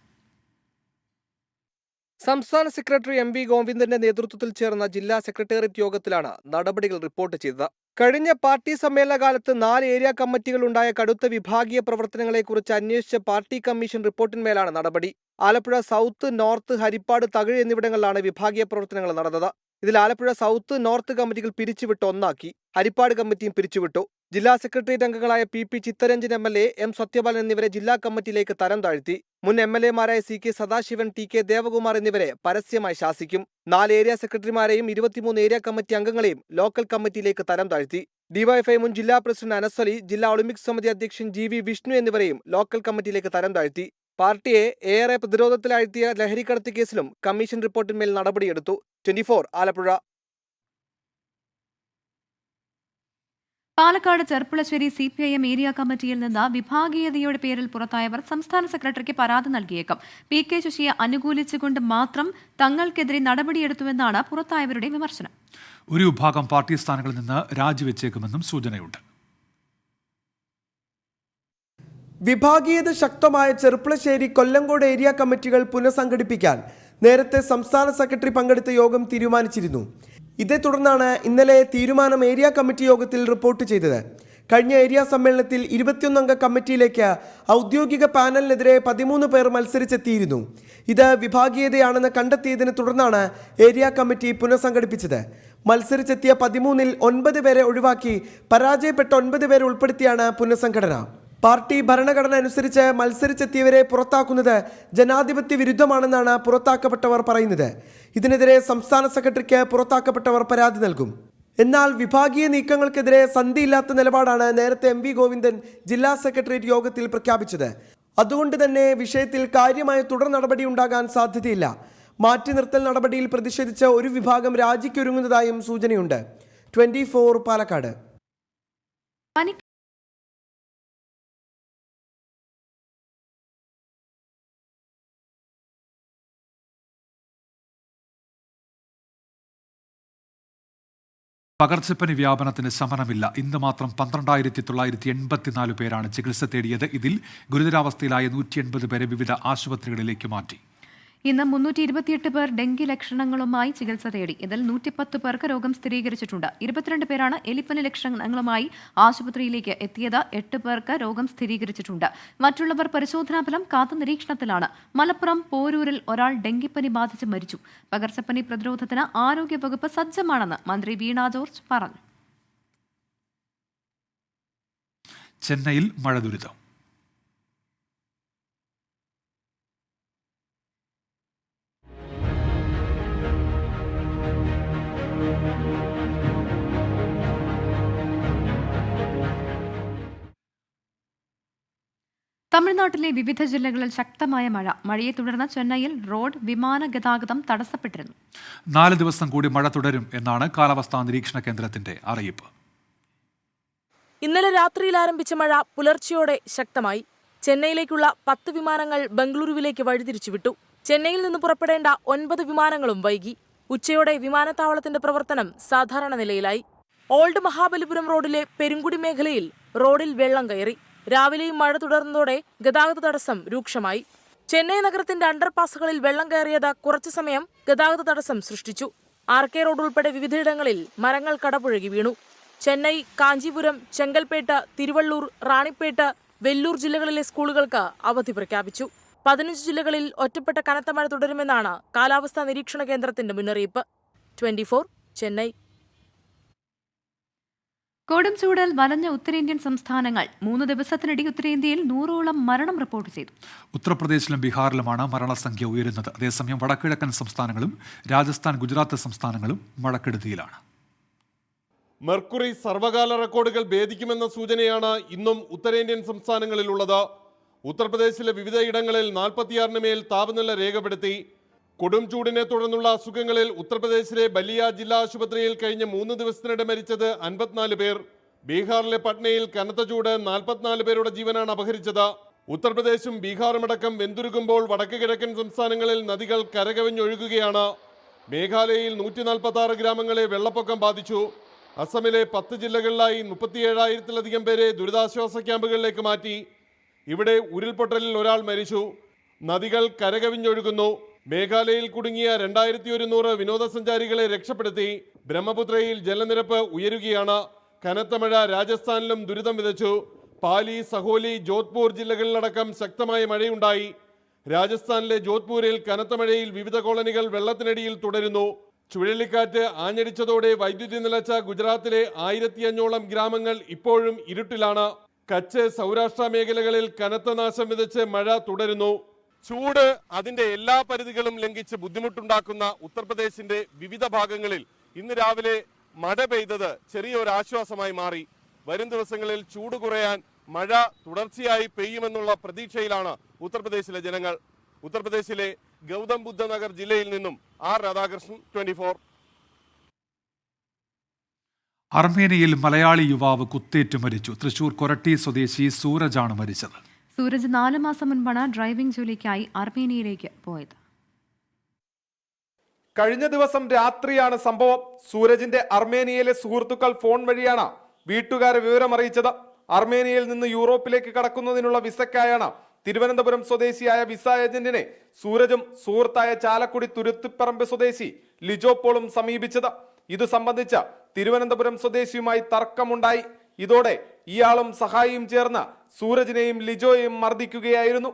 സംസ്ഥാന സെക്രട്ടറി MV ഗോവിന്ദന്റെ നേതൃത്വത്തിൽ ചേർന്ന ജില്ലാ സെക്രട്ടേറിയറ്റ് യോഗത്തിലാണ് നടപടികൾ റിപ്പോർട്ട് ചെയ്തത്. കഴിഞ്ഞ പാർട്ടി സമ്മേളനകാലത്ത് 4 ഏരിയ കമ്മിറ്റികളുണ്ടായ കടുത്ത വിഭാഗീയ പ്രവർത്തനങ്ങളെക്കുറിച്ച് അന്വേഷിച്ച പാർട്ടി കമ്മീഷൻ റിപ്പോർട്ടിന്മേലാണ് നടപടി. ആലപ്പുഴ സൗത്ത്, നോർത്ത്, ഹരിപ്പാട്, തകഴി എന്നിവിടങ്ങളിലാണ് വിഭാഗീയ പ്രവർത്തനങ്ങൾ നടന്നത്. ഇതിൽ ആലപ്പുഴ സൗത്ത്, നോർത്ത് കമ്മിറ്റികൾ പിരിച്ചുവിട്ട് ഒന്നാക്കി. ഹരിപ്പാട് കമ്മിറ്റിയും പിരിച്ചുവിട്ടു. ജില്ലാ സെക്രട്ടേറിയറ്റ് അംഗങ്ങളായ PP Chittaranjan MLA, M Sathyapalan എന്നിവരെ ജില്ലാ കമ്മിറ്റിയിലേക്ക് തരം താഴ്ത്തി. മുൻ MLA മാരായ CK സദാശിവൻ, TK ദേവകുമാർ എന്നിവരെ പരസ്യമായി ശാസിക്കും. 4 ഏരിയ സെക്രട്ടറിമാരെയും 23 ഏരിയ കമ്മിറ്റി അംഗങ്ങളെയും ലോക്കൽ കമ്മിറ്റിയിലേക്ക് തരം താഴ്ത്തി. DYFI മുൻ ജില്ലാ പ്രസിഡന്റ് അനസ്വലി, ജില്ലാ ഒളിമ്പിക് സമിതി അധ്യക്ഷൻ GV വിഷ്ണു എന്നിവരെയും ലോക്കൽ കമ്മിറ്റിയിലേക്ക് തരം താഴ്ത്തി. പാർട്ടിയെ ഏറെ പ്രതിരോധത്തിലാഴ്ത്തിയ ലഹരിക്കടത്ത് കേസിലും കമ്മീഷൻ റിപ്പോർട്ടിന്മേൽ നടപടിയെടുത്തു. 24 ആലപ്പുഴ. പാലക്കാട് ചെർപ്പുളശ്ശേരി CPIM ഏരിയ കമ്മിറ്റിയിൽ നിന്ന് വിഭാഗീയതയുടെ പേരിൽ പുറത്തായവർ സംസ്ഥാന സെക്രട്ടറിക്ക് പരാതി നൽകിയേക്കും. PK ശശിയെ അനുകൂലിച്ചുകൊണ്ട് മാത്രം തങ്ങൾക്കെതിരെ നടപടിയെടുത്തുവെന്നാണ് പുറത്തായവരുടെ വിമർശനം. ഒരു വിഭാഗം പാർട്ടി സ്ഥാനങ്ങളിൽ നിന്ന് രാജിവെച്ചേക്കുമെന്നും സൂചനയുണ്ട്. വിഭാഗീയത ശക്തമായ ചെർപ്പുളശ്ശേരി, കൊല്ലങ്കോട് ഏരിയ കമ്മിറ്റികൾ പുനഃസംഘടിപ്പിക്കാൻ നേരത്തെ സംസ്ഥാന സെക്രട്ടറി പങ്കെടുത്ത യോഗം തീരുമാനിച്ചിരുന്നു. ഇതേ തുടർന്നാണ് ഇന്നലെ തീരുമാനം ഏരിയ കമ്മിറ്റി യോഗത്തിൽ റിപ്പോർട്ട് ചെയ്തത്. കഴിഞ്ഞ ഏരിയ സമ്മേളനത്തിൽ 21 അംഗ കമ്മിറ്റിയിലേക്ക് ഔദ്യോഗിക പാനലിനെതിരെ 13 പേർ മത്സരിച്ചെത്തിയിരുന്നു. ഇത് വിഭാഗീയതയാണെന്ന് കണ്ടെത്തിയതിനെ തുടർന്നാണ് ഏരിയ കമ്മിറ്റി പുനഃസംഘടിപ്പിച്ചത്. മത്സരിച്ചെത്തിയ 13-ൽ 9 പേരെ ഒഴിവാക്കി പരാജയപ്പെട്ട 9 പേരെ ഉൾപ്പെടുത്തിയാണ് പുനഃസംഘടന. പാർട്ടി ഭരണഘടന അനുസരിച്ച് മത്സരിച്ചെത്തിയവരെ പുറത്താക്കുന്നത് ജനാധിപത്യ വിരുദ്ധമാണെന്നാണ് പുറത്താക്കപ്പെട്ടവർ പറയുന്നത്. ഇതിനെതിരെ സംസ്ഥാന സെക്രട്ടറിക്ക് പുറത്താക്കപ്പെട്ടവർ പരാതി നൽകും. എന്നാൽ വിഭാഗീയ നീക്കങ്ങൾക്കെതിരെ സന്ധിയില്ലാത്ത നിലപാടാണ് നേരത്തെ MV ഗോവിന്ദൻ ജില്ലാ സെക്രട്ടേറിയറ്റ് യോഗത്തിൽ പ്രഖ്യാപിച്ചത്. അതുകൊണ്ട് തന്നെ വിഷയത്തിൽ കാര്യമായ തുടർ നടപടി ഉണ്ടാകാൻ സാധ്യതയില്ല. മാറ്റി നിർത്തൽ നടപടിയിൽ പ്രതിഷേധിച്ച് ഒരു വിഭാഗം രാജിക്കൊരുങ്ങുന്നതായും സൂചനയുണ്ട്. 24 പാലക്കാട്. പകർച്ചപ്പനി വ്യാപനത്തിന് ശമനമില്ല. ഇന്ന് മാത്രം 12,984 പേരാണ് ചികിത്സ തേടിയത്. ഇതിൽ ഗുരുതരാവസ്ഥയിലായ 180 പേരെ വിവിധ ആശുപത്രികളിലേക്ക് മാറ്റി. ഇന്ന് 328 പേർ ഡെങ്കി ലക്ഷണങ്ങളുമായി ചികിത്സ തേടി. ഇതിൽ 110 പേർക്ക് രോഗം സ്ഥിരീകരിച്ചിട്ടുണ്ട്. 22 പേരാണ് എലിപ്പനി ലക്ഷണങ്ങളുമായി ആശുപത്രിയിലേക്ക് എത്തിയത്. 8 പേർക്ക് രോഗം സ്ഥിരീകരിച്ചിട്ടുണ്ട്. മറ്റുള്ളവർ പരിശോധനാഫലം കാത്തു നിരീക്ഷണത്തിലാണ്. മലപ്പുറം പോരൂരിൽ ഒരാൾ ഡെങ്കിപ്പനി ബാധിച്ച് മരിച്ചു. പകർച്ചപ്പനി പ്രതിരോധത്തിന് ആരോഗ്യവകുപ്പ് സജ്ജമാണെന്ന് മന്ത്രി വീണ ജോർജ് പറഞ്ഞു. ചെന്നൈയിൽ മഴ ദുരിതം. തമിഴ്നാട്ടിലെ വിവിധ ജില്ലകളിൽ ശക്തമായ മഴയെ തുടർന്ന് ചെന്നൈയിൽ റോഡ്, വിമാന ഗതാഗതം തടസ്സപ്പെട്ടിരുന്നു. 4 ദിവസം കൂടി മഴ തുടരും എന്നാണ് കാലാവസ്ഥാ നിരീക്ഷണ കേന്ദ്രത്തിന്റെ അറിയിപ്പ്. ഇന്നലെ രാത്രിയിൽ ആരംഭിച്ച മഴ പുലർച്ചെയോടെ ശക്തമായി. ചെന്നൈയിലേക്കുള്ള 10 വിമാനങ്ങൾ ബംഗളൂരുവിലേക്ക് വഴിതിരിച്ചുവിട്ടു. ചെന്നൈയിൽ നിന്ന് പുറപ്പെടേണ്ട 9 വിമാനങ്ങളും വൈകി. ഉച്ചയോടെ വിമാനത്താവളത്തിന്റെ പ്രവർത്തനം സാധാരണ നിലയിലായി. ഓൾഡ് മഹാബലിപുരം റോഡിലെ പെരുങ്കുടി മേഖലയിൽ റോഡിൽ വെള്ളം കയറി. രാവിലെയും മഴ തുടർന്നതോടെ ഗതാഗത തടസ്സം രൂക്ഷമായി. ചെന്നൈ നഗരത്തിന്റെ അണ്ടർപാസുകളിൽ വെള്ളം കയറിയത് കുറച്ചു സമയം ഗതാഗത തടസ്സം സൃഷ്ടിച്ചു. RK റോഡ് ഉൾപ്പെടെ വിവിധയിടങ്ങളിൽ മരങ്ങൾ കടപുഴകി വീണു. ചെന്നൈ, കാഞ്ചീപുരം, ചെങ്കൽപ്പേട്ട്, തിരുവള്ളൂർ, റാണിപ്പേട്ട്, വെല്ലൂർ ജില്ലകളിലെ സ്കൂളുകൾക്ക് അവധി പ്രഖ്യാപിച്ചു. 15 ജില്ലകളിൽ ഒറ്റപ്പെട്ട കനത്ത മഴ തുടരുമെന്നാണ് കാലാവസ്ഥാ നിരീക്ഷണ കേന്ദ്രത്തിന്റെ മുന്നറിയിപ്പ്. 24 ചെന്നൈ. കൊടും ചൂടിൽ വലഞ്ഞ ഉത്തരേന്ത്യൻ സംസ്ഥാനങ്ങൾ. 3 ദിവസത്തിനിടെ ഉത്തരേന്ത്യയിൽ 100ഓളം മരണം റിപ്പോർട്ട് ചെയ്തു. ഉത്തർപ്രദേശിലും ബീഹാറിലുമാണ് മരണസംഖ്യ ഉയരുന്നത്. അതേസമയം വടക്കിഴക്കൻ സംസ്ഥാനങ്ങളും രാജസ്ഥാൻ, ഗുജറാത്ത് സംസ്ഥാനങ്ങളും മഴക്കെടുതിയിലാണ്. മെർക്കുറി സർവകാല റെക്കോർഡുകൾ ഭേദിക്കുമെന്ന സൂചനയാണ് ഇന്നും ഉത്തരേന്ത്യൻ സംസ്ഥാനങ്ങളിലുള്ളത്. ഉത്തർപ്രദേശിലെ വിവിധ ഇടങ്ങളിൽ 46 മേൽ താപനില രേഖപ്പെടുത്തി. കൊടും ചൂടിനെ തുടർന്നുള്ള അസുഖങ്ങളിൽ ഉത്തർപ്രദേശിലെ ബലിയ ജില്ലാ ആശുപത്രിയിൽ കഴിഞ്ഞ 3 ദിവസത്തിനിടെ മരിച്ചത് 54 പേർ. ബീഹാറിലെ പട്നയിൽ കനത്ത ചൂട് 44 പേരുടെ ജീവനാണ് അപഹരിച്ചത്. ഉത്തർപ്രദേശും ബീഹാറുമടക്കം വെന്തുരുകുമ്പോൾ വടക്ക് കിഴക്കൻ സംസ്ഥാനങ്ങളിൽ നദികൾ കരകവിഞ്ഞൊഴുകുകയാണ്. മേഘാലയയിൽ 146 ഗ്രാമങ്ങളെ വെള്ളപ്പൊക്കം ബാധിച്ചു. അസമിലെ 10 ജില്ലകളിലായി 37,000-ലധികം പേരെ ദുരിതാശ്വാസ ക്യാമ്പുകളിലേക്ക് മാറ്റി. ഇവിടെ ഉരുൾപൊട്ടലിൽ ഒരാൾ മരിച്ചു. നദികൾ കരകവിഞ്ഞൊഴുകുന്നു. മേഘാലയയിൽ കുടുങ്ങിയ 2100 വിനോദസഞ്ചാരികളെ രക്ഷപ്പെടുത്തി. ബ്രഹ്മപുത്രയിൽ ജലനിരപ്പ് ഉയരുകയാണ്. കനത്ത മഴ രാജസ്ഥാനിലും ദുരിതം വിതച്ചു. പാലി, സഹോലി, ജോധ്പൂർ ജില്ലകളിലടക്കം ശക്തമായ മഴയുണ്ടായി. രാജസ്ഥാനിലെ ജോധ്പൂരിൽ കനത്ത മഴയിൽ വിവിധ കോളനികൾ വെള്ളത്തിനടിയിൽ തുടരുന്നു. ചുഴലിക്കാറ്റ് ആഞ്ഞടിച്ചതോടെ വൈദ്യുതി നിലച്ച ഗുജറാത്തിലെ 1500-ഓളം ഗ്രാമങ്ങൾ ഇപ്പോഴും ഇരുട്ടിലാണ്. കച്ച്, സൗരാഷ്ട്ര മേഖലകളിൽ കനത്ത നാശം വിതച്ച് മഴ തുടരുന്നു. ചൂട് അതിന്റെ എല്ലാ പരിധികളും ലംഘിച്ച് ബുദ്ധിമുട്ടുണ്ടാക്കുന്ന ഉത്തർപ്രദേശിന്റെ വിവിധ ഭാഗങ്ങളിൽ ഇന്ന് രാവിലെ മഴ പെയ്തത് ചെറിയൊരു ആശ്വാസമായി മാറി. വരും ദിവസങ്ങളിൽ ചൂട് കുറയാൻ മഴ തുടർച്ചയായി പെയ്യുമെന്നുള്ള പ്രതീക്ഷയിലാണ് ഉത്തർപ്രദേശിലെ ജനങ്ങൾ. ഉത്തർപ്രദേശിലെ ഗൗതം ബുദ്ധ നഗർ ജില്ലയിൽ നിന്നും ആർ രാധാകൃഷ്ണൻ, 24. അർമേനിയയിൽ മലയാളി യുവാവ് കുത്തേറ്റു മരിച്ചു. തൃശൂർ കൊരട്ടി സ്വദേശി സൂരജാണ് മരിച്ചത്. സൂരജ് 4 മാസം മുൻപാണ് ഡ്രൈവിംഗ് ജോലിക്കായി അർമേനിയയിലേക്ക് പോയത്. കഴിഞ്ഞ ദിവസം രാത്രിയാണ് സംഭവം. സൂരജിന്റെ അർമേനിയയിലെ സുഹൃത്തുക്കൾ ഫോൺ വഴിയാണ് വീട്ടുകാരെ വിവരമറിയിച്ചത്. അർമേനിയയിൽ നിന്ന് യൂറോപ്പിലേക്ക് കടക്കുന്നതിനുള്ള വിസയ്ക്കായാണ് തിരുവനന്തപുരം സ്വദേശിയായ വിസ ഏജന്റിനെ സൂരജും സുഹൃത്തായ ചാലക്കുടി തുരുത്തിപ്പറമ്പ് സ്വദേശി ലിജോ പോളും സമീപിച്ചത്. ഇതു സംബന്ധിച്ച തിരുവനന്തപുരം സ്വദേശിയുമായി തർക്കമുണ്ടായി. ഇതോടെ ഇയാളും സഹായിയും ചേർന്ന് സൂരജിനെയും ലിജോയെയും മർദ്ദിക്കുകയായിരുന്നു.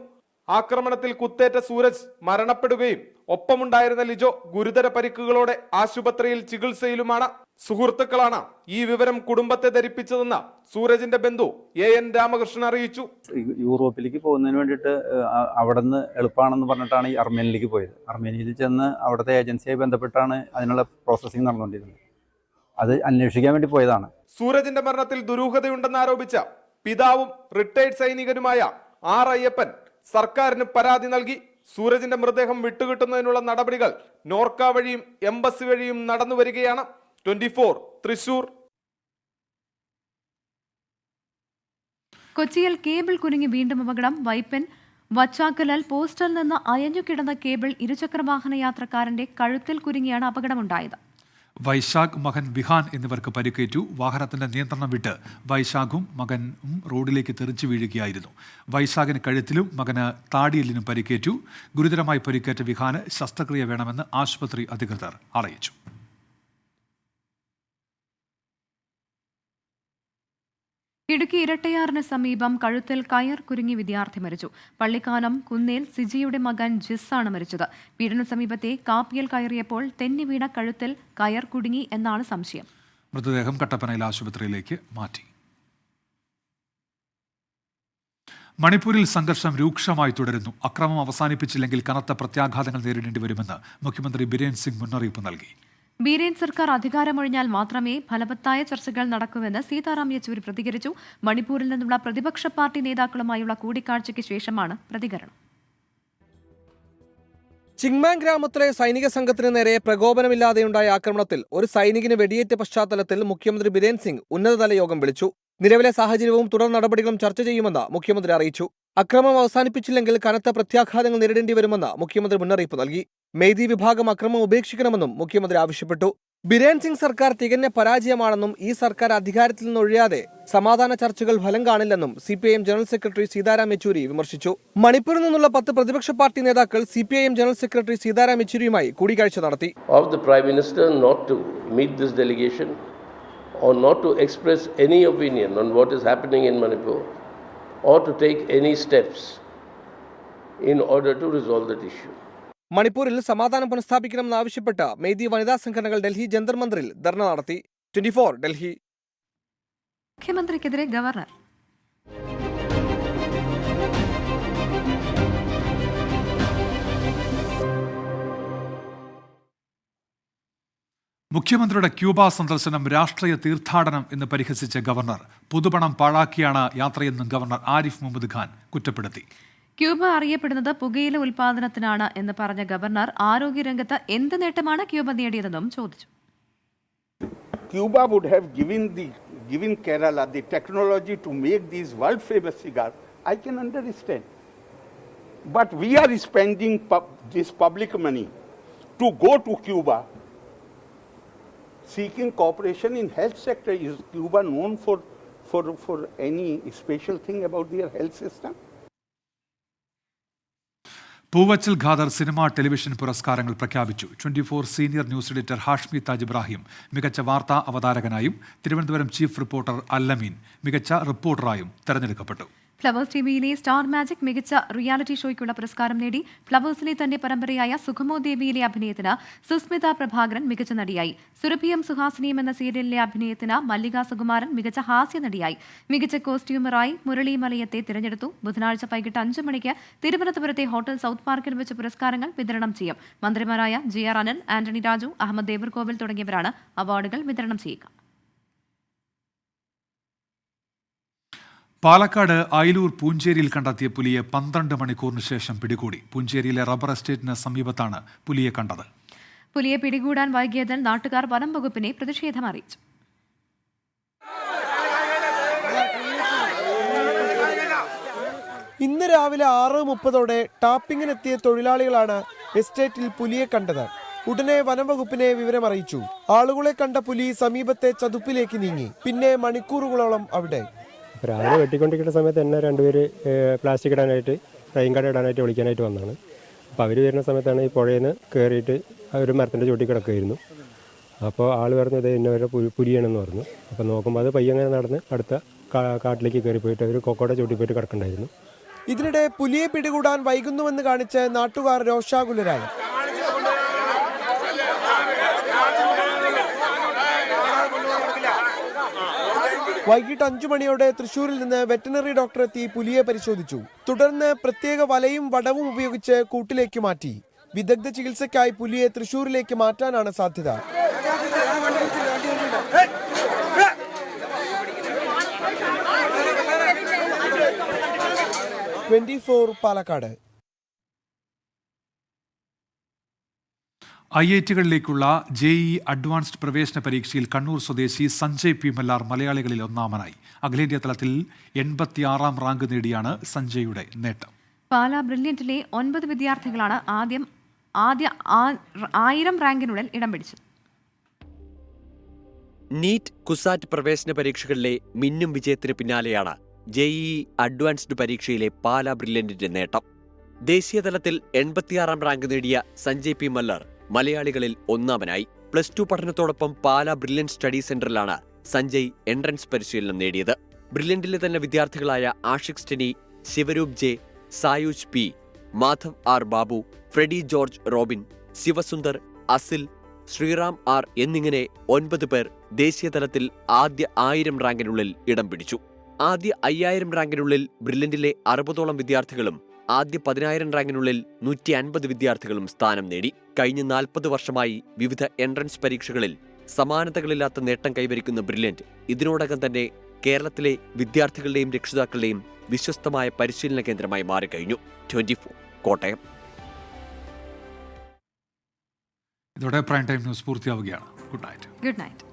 ആക്രമണത്തിൽ കുത്തേറ്റ സൂരജ് മരണപ്പെടുകയും ഒപ്പമുണ്ടായിരുന്ന ലിജോ ഗുരുതര പരിക്കുകളോടെ ആശുപത്രിയിൽ ചികിത്സയിലുമാണ്. സുഹൃത്തുക്കളാണ് ഈ വിവരം കുടുംബത്തെ ധരിപ്പിച്ചതെന്ന് സൂരജിന്റെ ബന്ധു AN രാമകൃഷ്ണൻ അറിയിച്ചു. യൂറോപ്പിലേക്ക് പോകുന്നതിന് വേണ്ടിയിട്ട് അവിടെ നിന്ന് എളുപ്പമാണെന്ന് പറഞ്ഞിട്ടാണ് ഈ അർമേനിയയിലേക്ക് പോയത്. അർമേനിയയിൽ ചെന്ന് അവിടുത്തെ ഏജൻസിയായി ബന്ധപ്പെട്ടാണ് അതിനുള്ള പ്രോസസ്സിംഗ് നടന്നുകൊണ്ടിരുന്നത്. അത് അന്വേഷിക്കാൻ വേണ്ടി പോയതാണ്. സൂരജിന്റെ മരണത്തിൽ ദുരൂഹതയുണ്ടെന്ന് ആരോപിച്ച പിതാവും റിട്ടയർഡ് സൈനികനുമായ R അയ്യപ്പൻ സർക്കാരിന് പരാതി നൽകി. സൂരജിന്റെ മൃതദേഹം വിട്ടുകിട്ടുന്നതിനുള്ള നടപടികൾ നോർക്ക വഴിയും എംബസി വഴിയും നടന്നു വരികയാണ്. 24 തൃശൂർ. കൊച്ചിയിൽ കേബിൾ കുരുങ്ങി വീണ്ടും അപകടം. വൈപ്പൻ വച്ചാക്കലാൽ പോസ്റ്റിൽ നിന്ന് അയഞ്ഞു കിടന്ന കേബിൾ ഇരുചക്രവാഹന യാത്രക്കാരന്റെ കഴുത്തിൽ കുരുങ്ങിയാണ് അപകടമുണ്ടായത്. വൈശാഖ്, മകൻ വിഹാൻ എന്നിവർക്ക് പരിക്കേറ്റു. വാഹനത്തിന്റെ നിയന്ത്രണം വിട്ട് വൈശാഖും മകനും റോഡിലേക്ക് തെറിച്ചു വീഴുകയായിരുന്നു. വൈശാഖിന് കഴുത്തിലും മകന് താടിയെല്ലിനും പരിക്കേറ്റു. ഗുരുതരമായി പരിക്കേറ്റ വിഹാന് ശസ്ത്രക്രിയ വേണമെന്ന് ആശുപത്രി അധികൃതർ അറിയിച്ചു. ഇടുക്കി ഇരട്ടയാറിന് സമീപം കഴുത്തിൽ കയർ കുരുങ്ങി വിദ്യാർത്ഥി മരിച്ചു. പള്ളിക്കാനം കുന്നേൽ സിജിയുടെ മകൻ ജിസ്സാണ് മരിച്ചത്. വീടിന് സമീപത്തെ കാപ്പിയിൽ കയറിയപ്പോൾ തെന്നി വീണ കഴുത്തിൽ കയർ കുടുങ്ങി എന്നാണ് സംശയം. മൃതദേഹം കട്ടപ്പനയിൽ ആശുപത്രിയിലേക്ക് മാറ്റി. മണിപ്പൂരിൽ സംഘർഷം രൂക്ഷമായി തുടരുന്നു. അക്രമം അവസാനിപ്പിച്ചില്ലെങ്കിൽ കനത്ത പ്രത്യാഘാതങ്ങൾ നേരിടേണ്ടി വരുമെന്ന് മുഖ്യമന്ത്രി ബിരേൻ സിംഗ് മുന്നറിയിപ്പ് നൽകി. ബീരേൻ സർക്കാർ അധികാരമൊഴിഞ്ഞാൽ മാത്രമേ ഫലവത്തായ ചർച്ചകൾ നടക്കൂവെന്ന് സീതാറാം യെച്ചൂരി പ്രതികരിച്ചു. മണിപ്പൂരിൽ നിന്നുള്ള പ്രതിപക്ഷ പാർട്ടി നേതാക്കളുമായുള്ള കൂടിക്കാഴ്ചയ്ക്ക് ശേഷമാണ് പ്രതികരണം. ചിങ്മാൻ ഗ്രാമത്തിലെ സൈനിക സംഘത്തിന് നേരെ പ്രകോപനമില്ലാതെയുണ്ടായ ആക്രമണത്തിൽ ഒരു സൈനികന് വെടിയേറ്റ പശ്ചാത്തലത്തിൽ മുഖ്യമന്ത്രി ബിരേൻ സിംഗ് ഉന്നതതല യോഗം വിളിച്ചു. നിലവിലെ സാഹചര്യവും തുടർ നടപടികളും ചർച്ച ചെയ്യുമെന്ന് മുഖ്യമന്ത്രി അറിയിച്ചു. അക്രമം അവസാനിപ്പിച്ചില്ലെങ്കിൽ കനത്ത പ്രത്യാഘാതങ്ങൾ നേരിടേണ്ടി വരുമെന്ന് മുഖ്യമന്ത്രി മുന്നറിയിപ്പ് നൽകി. മെയ്തി വിഭാഗം അക്രമം ഉപേക്ഷിക്കണമെന്നും മുഖ്യമന്ത്രി ആവശ്യപ്പെട്ടു. ബിരേൻ സിംഗ് സർക്കാർ തികഞ്ഞ പരാജയമാണെന്നും ഈ സർക്കാർ അധികാരത്തിൽ നിന്നൊഴിയാതെ സമാധാന ചർച്ചകൾ ഫലം കാണില്ലെന്നും CPIM general secretary Sitaram Yechury വിമർശിച്ചു. മണിപ്പൂരിൽ നിന്നുള്ള 10 പ്രതിപക്ഷ പാർട്ടി നേതാക്കൾ CPIM ജനറൽ സെക്രട്ടറി സീതാറാം യെച്ചൂരിയുമായി കൂടിക്കാഴ്ച നടത്തി. Of the Prime Minister not to meet this delegation or not to express any opinion on what is happening in Manipur or to take any steps in order to resolve that issue. മണിപ്പൂരിൽ സമാധാനം പുനഃസ്ഥാപിക്കണമെന്നാവശ്യപ്പെട്ട് മെയ്തി വനിതാ സംഘടനകൾ ഡൽഹി ജന്തർ മന്ദിറിൽ ധർണ നടത്തി. 24 ഡൽഹി. മുഖ്യമന്ത്രിക്കെതിരെ governor. മുഖ്യമന്ത്രിയുടെ Cuba സന്ദർശനം രാഷ്ട്രീയ തീർത്ഥാടനം എന്ന് പരിഹസിച്ച ഗവർണർ പൊതുപണം പാഴാക്കിയാണ് യാത്രയെന്നും ഗവർണർ ആരിഫ് മുഹമ്മദ് ഖാൻ കുറ്റപ്പെടുത്തി. ക്യൂബ അറിയപ്പെടുന്നത് പുകയില ഉൽപാദനത്തിനാണ് എന്ന് പറഞ്ഞ ഗവർണർ ആരോഗ്യരംഗത്ത് എന്ത് നേട്ടമാണ് ക്യൂബ നേടിയതെന്നും ചോദിച്ചു. Cuba would have given Kerala the technology to make these world famous cigars. I can understand. But we are spending this public money to go to Cuba seeking cooperation in health sector. Is Cuba known for any special thing about their health system? Poovachal Khader cinema television പുരസ്കാരങ്ങൾ പ്രഖ്യാപിച്ചു. 24 senior news editor Hashmi Taj Ibrahim മികച്ച വാർത്താ അവതാരകനായും Thiruvananthapuram chief reporter Allameen മികച്ച റിപ്പോർട്ടറായും തെരഞ്ഞെടുക്കപ്പെട്ടു. Flowers ടിവിയിലെ star magic മികച്ച reality ഷോയ്ക്കുള്ള പുരസ്കാരം നേടി. ഫ്ലവേഴ്സിലെ തന്റെ പരമ്പരയായ സുഖമോ ദേവിയിലെ അഭിനയത്തിന് സുസ്മിത പ്രഭാകരൻ മികച്ച നടിയായി. സുരഭിയും സുഹാസിനിയും എന്ന സീരിയലിലെ അഭിനയത്തിന് മല്ലിക സുകുമാരൻ മികച്ച ഹാസ്യ നടിയായി. മികച്ച കോസ്റ്റ്യൂമറായി മുരളി മലയത്തെ തിരഞ്ഞെടുത്തു. ബുധനാഴ്ച വൈകിട്ട് 5 മണിക്ക് തിരുവനന്തപുരത്തെ ഹോട്ടൽ സൗത്ത് പാർക്കിൽ വെച്ച് പുരസ്കാരങ്ങൾ വിതരണം ചെയ്യും. മന്ത്രിമാരായ GR അനിൽ, ആന്റണി രാജു, അഹമ്മദ് ദേവർകോവിൽ തുടങ്ങിയവരാണ് അവാർഡുകൾ വിതരണം ചെയ്യുക. പാലക്കാട് അയിലൂർ പൂഞ്ചേരിയിൽ കണ്ടെത്തിയ പുലിയെ 12 മണിക്കൂറിന് ശേഷം പിടികൂടി. പൂഞ്ചേരിയിലെ റബ്ബർ എസ്റ്റേറ്റിന് സമീപത്താണ് പുലിയെ കണ്ടത്. പുലിയെ പിടികൂടാൻ വൈകിയതിൽ നാട്ടുകാർ വനം വകുപ്പിനെ പ്രതിഷേധം അറിയിച്ചു. ഇന്ന് രാവിലെ 6:30 ടാപ്പിങ്ങിനെത്തിയ തൊഴിലാളികളാണ് എസ്റ്റേറ്റിൽ പുലിയെ കണ്ടത്. ഉടനെ വനംവകുപ്പിനെ വിവരമറിയിച്ചു. ആളുകളെ കണ്ട പുലി സമീപത്തെ ചതുപ്പിലേക്ക് നീങ്ങി. പിന്നെ മണിക്കൂറുകളോളം അവിടെ. രാവിലെ വെട്ടിക്കൊണ്ടിരിക്കുന്ന സമയത്ത് എന്നെ 2 പേര് പ്ലാസ്റ്റിക് ഇടാനായിട്ട് റെയിൻ കട ഇടാനായിട്ട് വിളിക്കാനായിട്ട് വന്നതാണ്. അപ്പോൾ അവർ വരുന്ന സമയത്താണ് ഈ പുഴയിൽ നിന്ന് കയറിയിട്ട് ഒരു മരത്തിൻ്റെ ചുവട്ടിൽ കിടക്കുകയായിരുന്നു. അപ്പോൾ ആൾ പറഞ്ഞത് ഇന്നവരെ പുലിയാണെന്ന് പറഞ്ഞു. അപ്പോൾ നോക്കുമ്പോൾ അത് പയ്യങ്ങനെ നടന്ന് അടുത്ത കാട്ടിലേക്ക് കയറി പോയിട്ട് അവർ കൊക്കോടെ ചുവട്ടിൽ പോയിട്ട് കിടക്കണ്ടായിരുന്നു. ഇതിനിടെ പുലിയെ പിടികൂടാൻ വൈകുന്നുവെന്ന് കാണിച്ച് നാട്ടുകാർ രോഷാകുലരായി. വൈകിട്ട് 5 മണിയോടെ തൃശൂരിൽ നിന്ന് വെറ്ററിനറി ഡോക്ടർ എത്തി പുലിയെ പരിശോധിച്ചു. തുടർന്ന് പ്രത്യേക വലയും വടവും ഉപയോഗിച്ച് കൂട്ടിലേക്ക് മാറ്റി. വിദഗ്ധ ചികിത്സയ്ക്കായി പുലിയെ തൃശൂരിലേക്ക് മാറ്റാനാണ് സാധ്യത. പാലക്കാട്. IIT-കളിലേക്കുള്ള JEE അഡ്വാൻസ്ഡ് പ്രവേശന പരീക്ഷയിൽ കണ്ണൂർ സ്വദേശി സഞ്ജയ് പി മല്ലാർ മലയാളികളിൽ ഒന്നാമനായി. അഖിലേന്ത്യാ തലത്തിൽ 86ാം റാങ്ക് നേടിയാണ് സഞ്ജയുടെ നേട്ടം. പാലാ ബ്രില്യന്റിലെ 9 വിദ്യാർത്ഥികളാണ് ആദ്യ 1000 റാങ്കിനുള്ളിൽ ഇടം പിടിച്ചത്. നീറ്റ്, കുസാറ്റ് പ്രവേശന പരീക്ഷകളിലെ മിന്നും വിജയത്തിന് പിന്നാലെയാണ് JEE അഡ്വാൻസ്ഡ് പരീക്ഷയിലെ പാലാ ബ്രില്യന്റിന്റെ നേട്ടം. ദേശീയതലത്തിൽ 86ാം റാങ്ക് നേടിയ സഞ്ജയ് പി മല്ലാർ മലയാളികളിൽ ഒന്നാമനായി. +2 പഠനത്തോടൊപ്പം പാലാ ബ്രില്യന്റ് സ്റ്റഡി സെന്ററിലാണ് സഞ്ജയ് എൻട്രൻസ് പരിശീലനം നേടിയത്. ബ്രില്യന്റിലെ തന്നെ വിദ്യാർത്ഥികളായ Ashiq Steny, Shivaroop J, Sayooj P, Madhav R Babu, Freddy George Robin, Sivasundar, Asil, Sreeram R എന്നിങ്ങനെ 9 പേർ ദേശീയതലത്തിൽ ആദ്യ 1000 റാങ്കിനുള്ളിൽ ഇടം പിടിച്ചു. ആദ്യ 5000 റാങ്കിനുള്ളിൽ ബ്രില്യന്റിലെ 60ഓളം വിദ്യാർത്ഥികളും ആദ്യ 10000 റാങ്കിനുള്ളിൽ 150 വിദ്യാർത്ഥികളും സ്ഥാനം നേടി. കഴിഞ്ഞ 40 വർഷമായി വിവിധ എൻട്രൻസ് പരീക്ഷകളിൽ സമാനതകളില്ലാത്ത നേട്ടം കൈവരിക്കുന്ന ബ്രില്യന്റ് ഇതിനോടകം തന്നെ കേരളത്തിലെ വിദ്യാർത്ഥികളുടെയും രക്ഷിതാക്കളുടെയും വിശ്വസ്തമായ പരിശീലന കേന്ദ്രമായി മാറിക്കഴിഞ്ഞു. 24 കോട്ടയം. ഇതോടെ പ്രൈം ടൈം ന്യൂസ് പൂർത്തിയാവുകയാണ്. Good night.